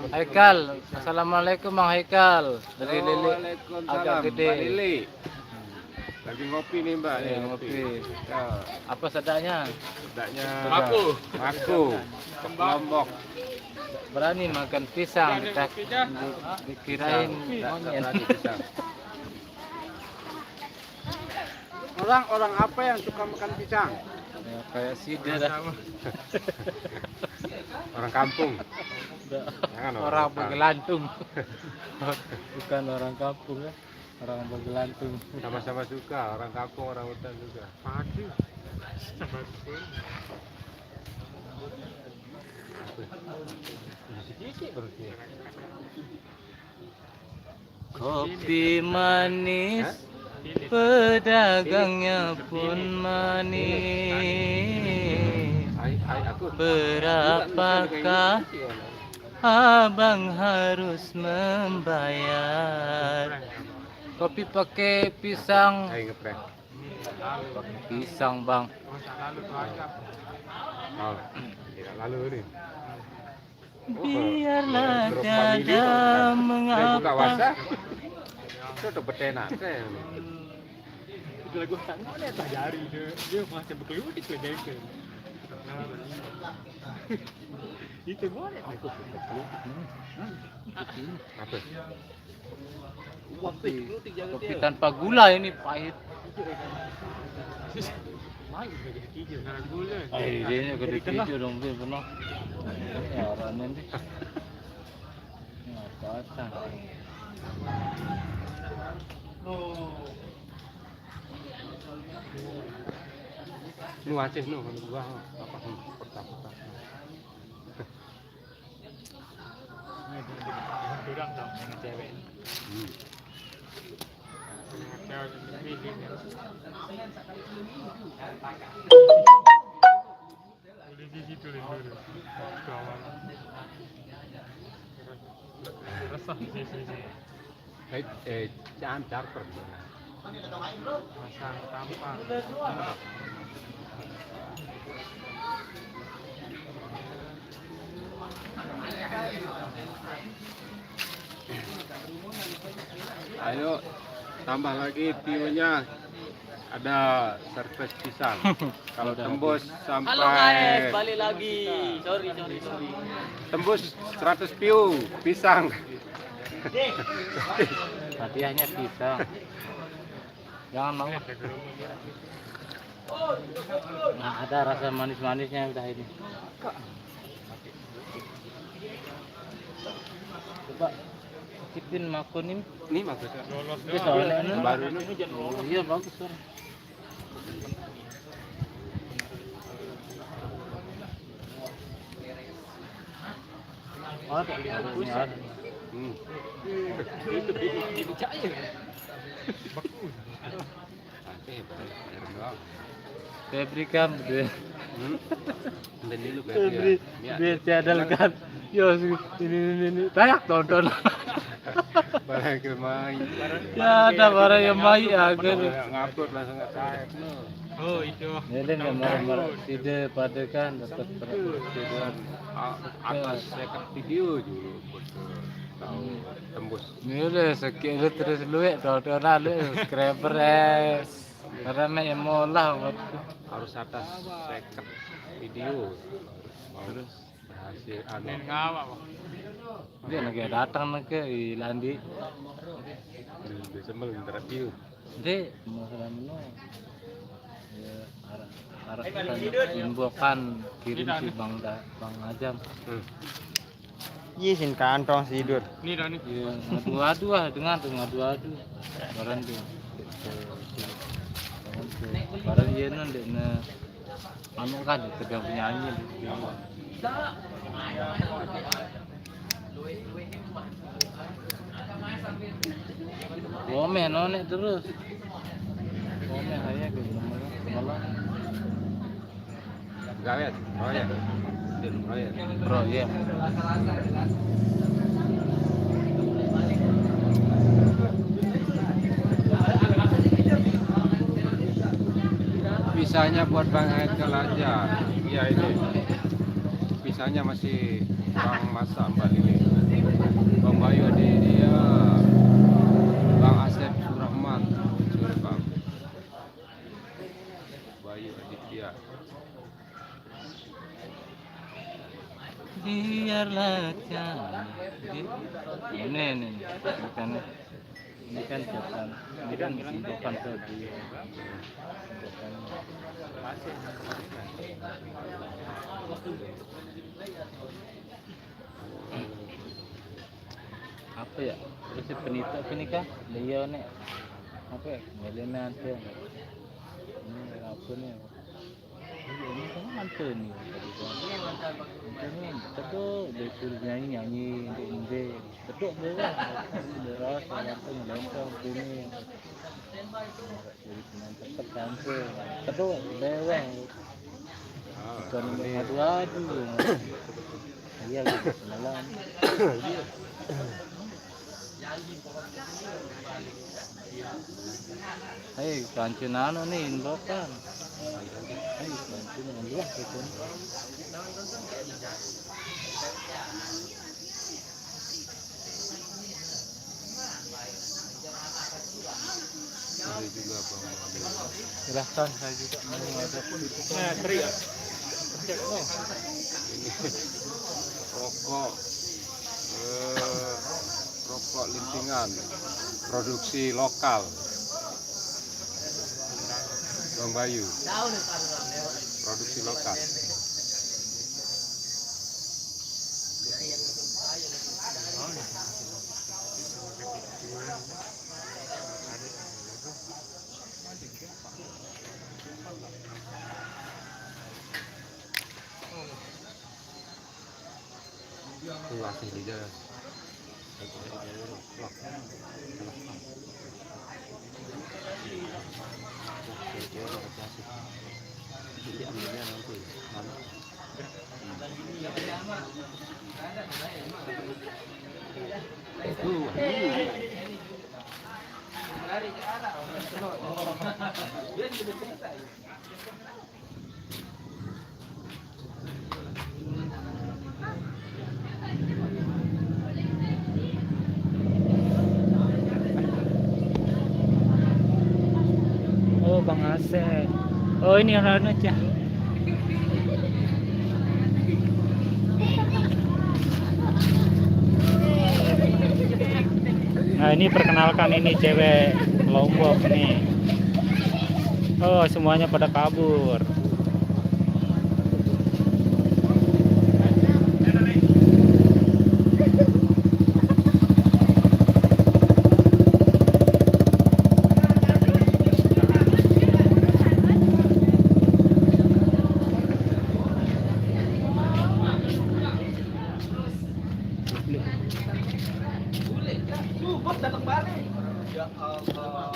Haikal, assalamualaikum Bang Haikal. Dari Lili agak gede. Lili. Lagi ngopi nih Mbak. Ya, ngopi. Apa sedaknya? Sedaknya. Aku. Lombok. Berani makan pisang, dikirain monyet. Orang apa yang suka makan pisang? Ya, kayak sida dah. Orang kampung. Jangan Orang hutan. Begelantung. Bukan orang kampung ya. Orang Begelantung. Sama-sama suka, orang kampung, orang hutan juga. Padi. Kopi manis, pedagangnya pun manis. Aku. Berapakah abang harus membayar? Kopi pakai pisang. Ayo ngeprank. Pisang bang. Oh, tidak lalu ini. Biarlah dada Saya buka mengapa. WhatsApp. Itu udah betenak. Apa? Kopi tanpa gula ini pahit. Ini gede hijau dong, Bil, benar. Ini orangnya nih. Ini apa-apa. Nu Aceh nu kalau gua apa pertama. Jangan charter. Masang tampang. Ayo tambah lagi tiunya, ada surprise pisang. Kalau tembus Halo guys, sampai balik lagi. Sorry. tembus 100 view pisang. Hadiahnya pisang. Jangan mau. Nah, ada rasa manis-manisnya udah ini. Coba cipin makun ini. Ini maksudnya Ini soalnya ini baru ini. Iya bagus kan. Ada. Hmm. Febri kan Dan dulu Febri biar cadalkan. Yo ini tayak tonton. Barang main. Ya ada barang yang baik agar. Ngapur langsung attack. Oh, itu. Jadi nomor tidak pada kan dapat Dan atas sekat video dulu betul. Tahu tembus. Ini udah sekian terus luek tahu lalu subscriber karena yang mau lah waktu. Harus atas sekat video. Terus berhasil anu. Dia lagi datang ke Landi. Bisa melintir. Jadi masalah mana? Ya arah membuahkan kirim si Bang Ajam. Iya sin kantong tidur. Ini dah ni. Ya ngadu-adu lah dengan tu ngadu-adu. Barang tu. Barang dia non dia na anu kan dia sedang penyanyi. Wome nonek terus. Wome saya ke malah. Gawet, proyek. Proyek. Proyek. Pisahnya buat Bang Haikal aja. Iya ini. Pisahnya masih Bang Masa Mbak ini. Bang Bayu adik dia. Bang Asep Surahman. Bang Bayu adik dia. Biarlah cantik. Ini bukan ini kan bukan ini kan bukan ke dia. Apa ya? Terus penita penikah dia nih apa ya? Melena tu. Ini apa nih? Ini kan mantu nih. Ini betul dia suruh nyanyi dia betul dia lah. Dia rasa mantu lempar ini. Jadi tetap campur. Betul dia. Bukan adu-adu. Iya gitu malam. Hei, kancing anu nih inbokan. Hei, kancing anu lah gitu. Ini juga Bang. Silahkan saya juga mau ada Nah, teri ya. Ini rokok rokok lintingan produksi lokal Bang Bayu produksi lokal. Masih di jalan. Oh, Bang Asep. Oh, ini Rana aja. Nah, ini perkenalkan ini cewek Lombok nih. Oh, semuanya pada kabur. Bos datang balik. Ya Allah.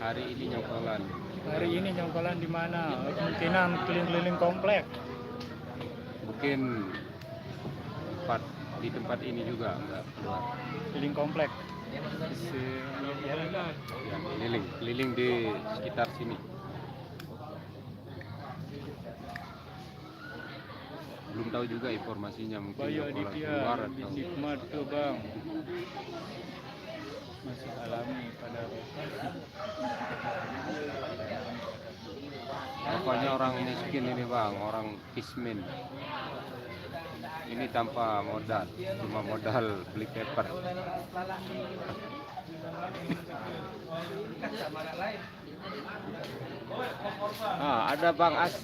Hari ini nyongkolan. Hari ini nyongkolan di mana? Kemungkinan keliling-keliling komplek. Mungkin di tempat ini juga nggak keluar. Keliling komplek. Ya, keliling di sekitar sini. Belum tahu juga informasinya, mungkin Bayu nyongkolan Aditya, keluar di atau Sigmat tuh bang. Masih alami pada pokoknya orang miskin ini bang, orang kismin. Ini tanpa modal, cuma modal beli paper. Ada Bang AC.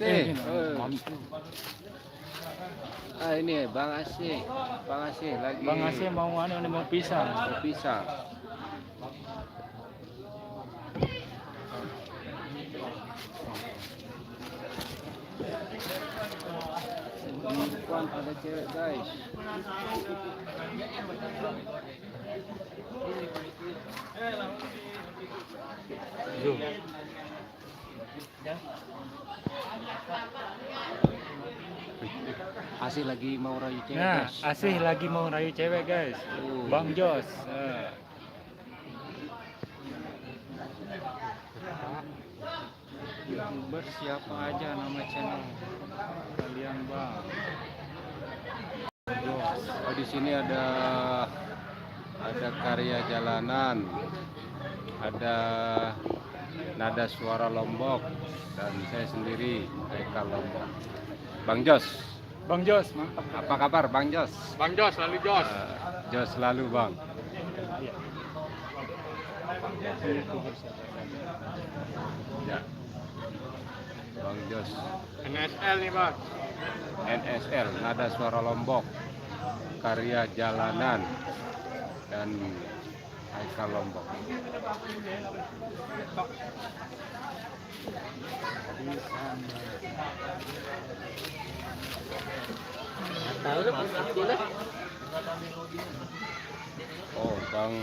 Ini Bang AC. Bang AC lagi. Bang AC mau mau pisang. Mau pisang. Depan ada cewek guys. Asih lagi mau rayu cewek Nah, guys. Asih lagi mau rayu cewek guys. Bang Jos. YouTuber siapa aja nama channel kalian bang? Oh, di sini ada karya jalanan, ada nada suara Lombok, dan saya sendiri Eka Lombok. Bang Jos, Bang Jos, mantap. apa kabar Bang Jos? Bang Jos, lalu Jos. Jos selalu Bang. Ya. Bang Jos. NSL nih bang. NSL, nada suara Lombok, karya jalanan, dan Haikal Lombok. Oh, Bang.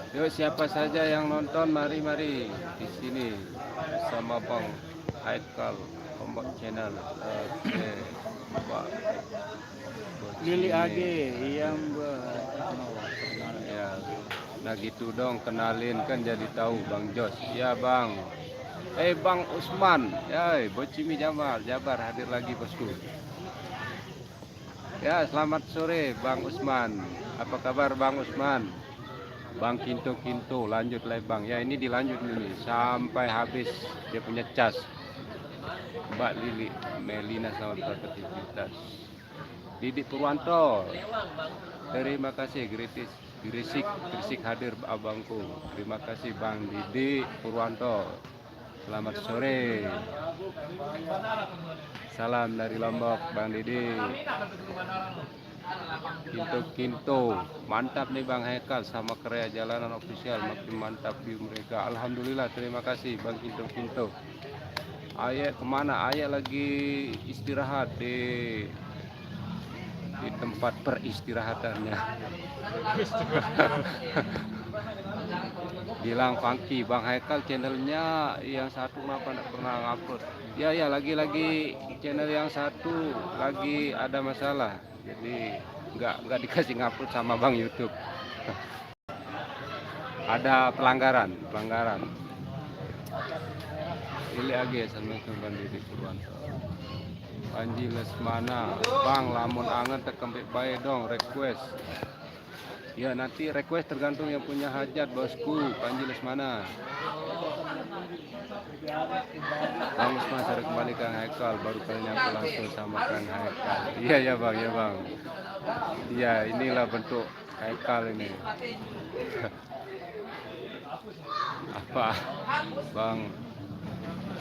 Yuk, siapa saja yang nonton, mari di sini bersama Bang Haikal Lombok Channel. Oke, Pak Lili AG yang ya, nah gitu dong, kenalin kan jadi tahu Bang Jos. Ya Bang. Bang Usman, ya Bocimi Jamal, Jabar hadir lagi bosku. Ya, selamat sore Bang Usman. Apa kabar Bang Usman? Bang Kinto, lanjut live Bang. Ya, ini dilanjut nih sampai habis dia punya cas. Mbak Lili, Melina sama beraktivitas. Didik Purwanto, terima kasih. Gresik hadir abangku. Terima kasih Bang Didik Purwanto. Selamat sore. Salam dari Lombok, Bang Didi. Kinto, mantap nih Bang Haikal sama karya jalanan official, makin mantap view mereka. Alhamdulillah, terima kasih Bang Kinto. Ayah kemana? Ayah lagi istirahat di tempat peristirahatannya. bilang funky Bang Haikal channelnya yang satu kenapa nggak pernah ngupload. Ya lagi channel yang satu lagi ada masalah, jadi nggak dikasih ngupload sama Bang YouTube. Ada pelanggaran. Ini lagi Assalamualaikum Bandiri Purwanto. Panji Lesmana, Bang lamun angen tekempik bae dong request. Ya nanti request tergantung yang punya hajat bosku. Panji Lesmana. Bang Usman saya kembali Kang Haikal, baru kali nyampe langsung sama Kang Haikal. Iya bang, ya bang. Iya inilah bentuk Haikal ini. Apa Bang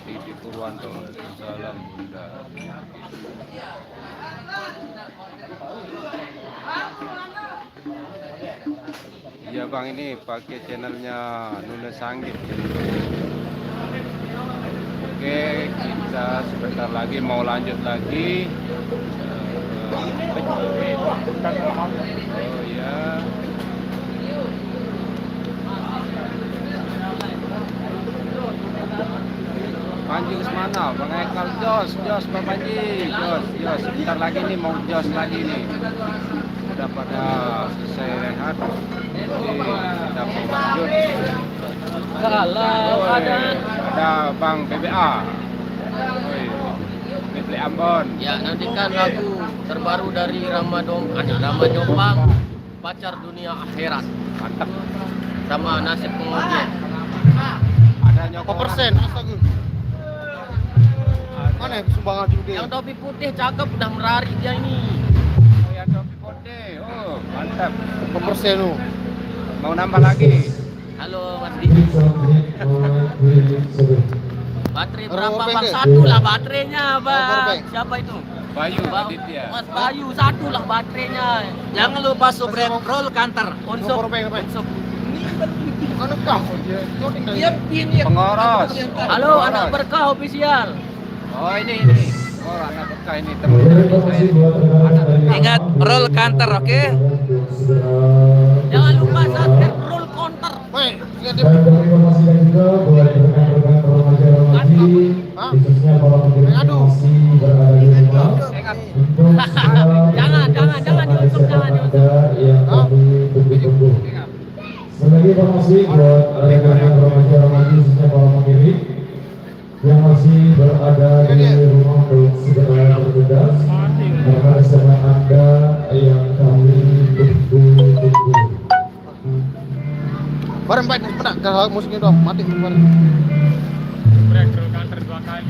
Didi Purwanto, salam Bunda. Iya bang, ini pakai channelnya Nuna Sanggit. Oke, kita sebentar lagi mau lanjut lagi. Oh ya. Panji Usmana, Bang Haikal jos Bang Panji, jos. Sebentar lagi nih mau jos lagi nih. Udah pada selesai rehat. Jadi kita mau lanjut. Kalau ada Bang BBA. Bebli Ambon. Ya, nantikan lagu terbaru dari Rama Jombang, Pacar Dunia Akhirat. Mantap. Sama Nasib Pengujian. Ada Nyoko persen, astaga. Mana sumbangan juga? Yang topi putih cakep, udah merari dia ini. Oh yang topi putih. Oh, mantap. Berapa persen lu? Mau nambah lagi? Halo Mas Didi. Baterai berapa bang? Satu lah baterainya bang. Siapa itu? Bayu Aditya. Mas Bayu, satu lah baterainya. Jangan lupa subscribe roll kantor. Unsur. Mana kau? Pengoros. Halo anak berkah official. Oh ini. Oh anak berkah ini teman-teman. Ingat roll kantor, oke? Jangan lupa subscribe roll counter. Woi, lihat Dan kami informasikan juga buat rekan-rekan remaja-remaji, khususnya para pekerja yang masih berada di rumah, untuk segera Jangan diunsur, jangan Anda yang kami tunggu-tunggu. Sekali lagi informasi buat rekan-rekan remaja-remaji, khususnya para pemilik yang masih berada di rumah untuk segera bertugas, karena kesenangan Anda yang kami tunggu-tunggu. bareng baik pernah kalau musiknya dong mati bareng. Break kantor 2 kali.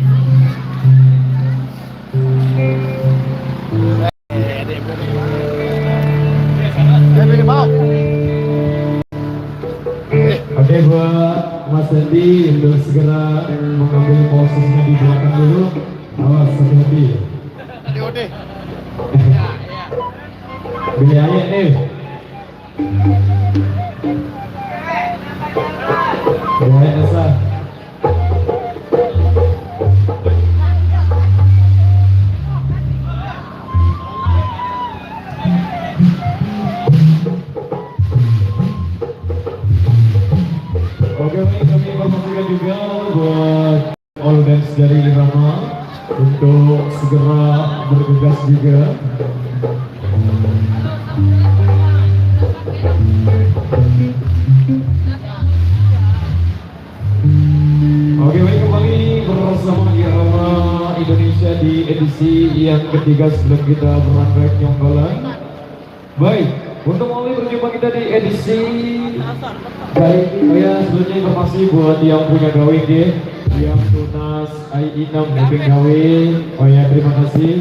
Pilih mau. Oke, buat Mas Dendi untuk segera mengambil posisinya di belakang dulu. Awas hati-hati. Ode. Beli aja nih. Beli Esa. Oke, baik, kami informasikan juga buat all dance dari Irama untuk segera bergegas juga. Oke, baik, kembali bersama Irama Indonesia di edisi yang ketiga sebelum kita berangkat nyonggolan. Baik, untuk mulai berjumpa kita di edisi kali ini, sebelumnya informasi buat yang punya gawing deh, yang tunas AI6 mungkin gawing. Terima kasih.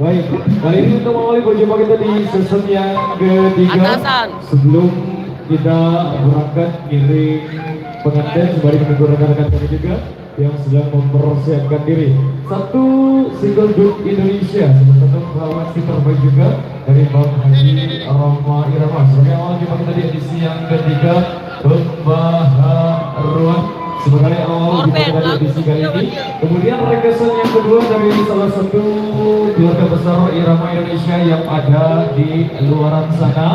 Baik, kali ini untuk mulai berjumpa kita di season yang ketiga. Sebelum kita berangkat ngiring pengantin, sembari menunggu rekan-rekan kami juga yang sedang mempersiapkan diri. Satu single duk Indonesia, salah satu kolaborasi terbaik juga dari Bang Haji Roma Irama. Sebagai awal jumpa kita di edisi yang ketiga, pembaharuan sebagai awal jumpa kita di edisi kali ini. Kemudian rekesan yang kedua dari salah satu keluarga besar Irama Indonesia yang ada di luaran sana.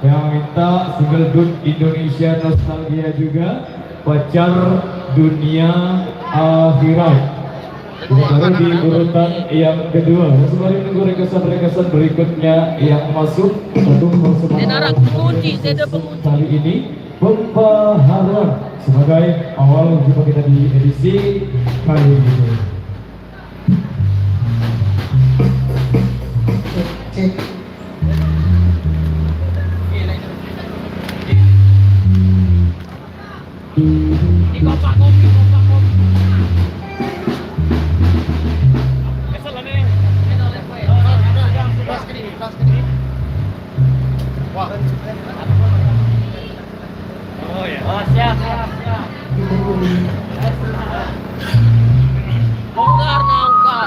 yang minta single Dut Indonesia Nostalgia juga, Pacar Dunia Akhirat. Baru di urutan yang kedua. Sembari menunggu rekesan-rekesan berikutnya yang masuk. Satu kali ini pembaharuan sebagai awal jumpa kita di edisi kali ini. Bongkar nangka.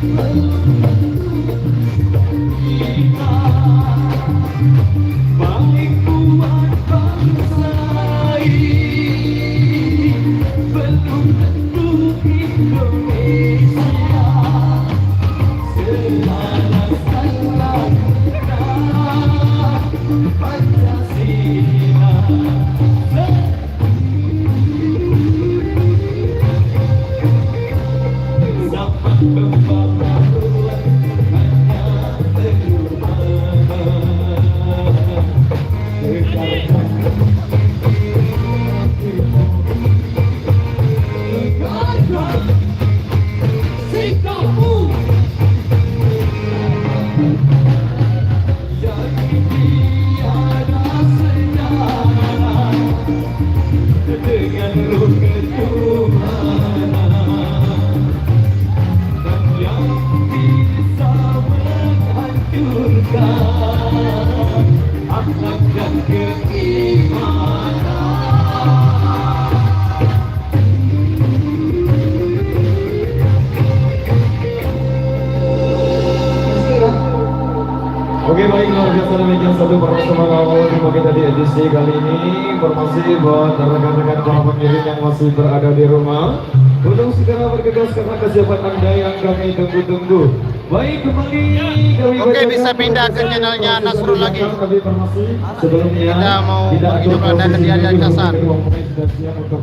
Balik buat bangsa ini belum tentu Indonesia selaras Pancasila. Zaman pembangunan hanya dengan ruh ketuhanan dan yang bisa menghancurkan akhlak dan keimanan. Oke, baik, luar biasa demikian satu persembahan awal jumpa kita di edisi kali ini. Informasi buat rekan-rekan para pengirim yang masih berada di rumah untuk segera bergegas karena kesiapan Anda yang kami tunggu-tunggu. Baik, kembali kami Oke, bisa pindah ke channelnya Nasrul lagi. Kami informasi sebelumnya Kita mau tidak menghidupkan data di Alian Kasar.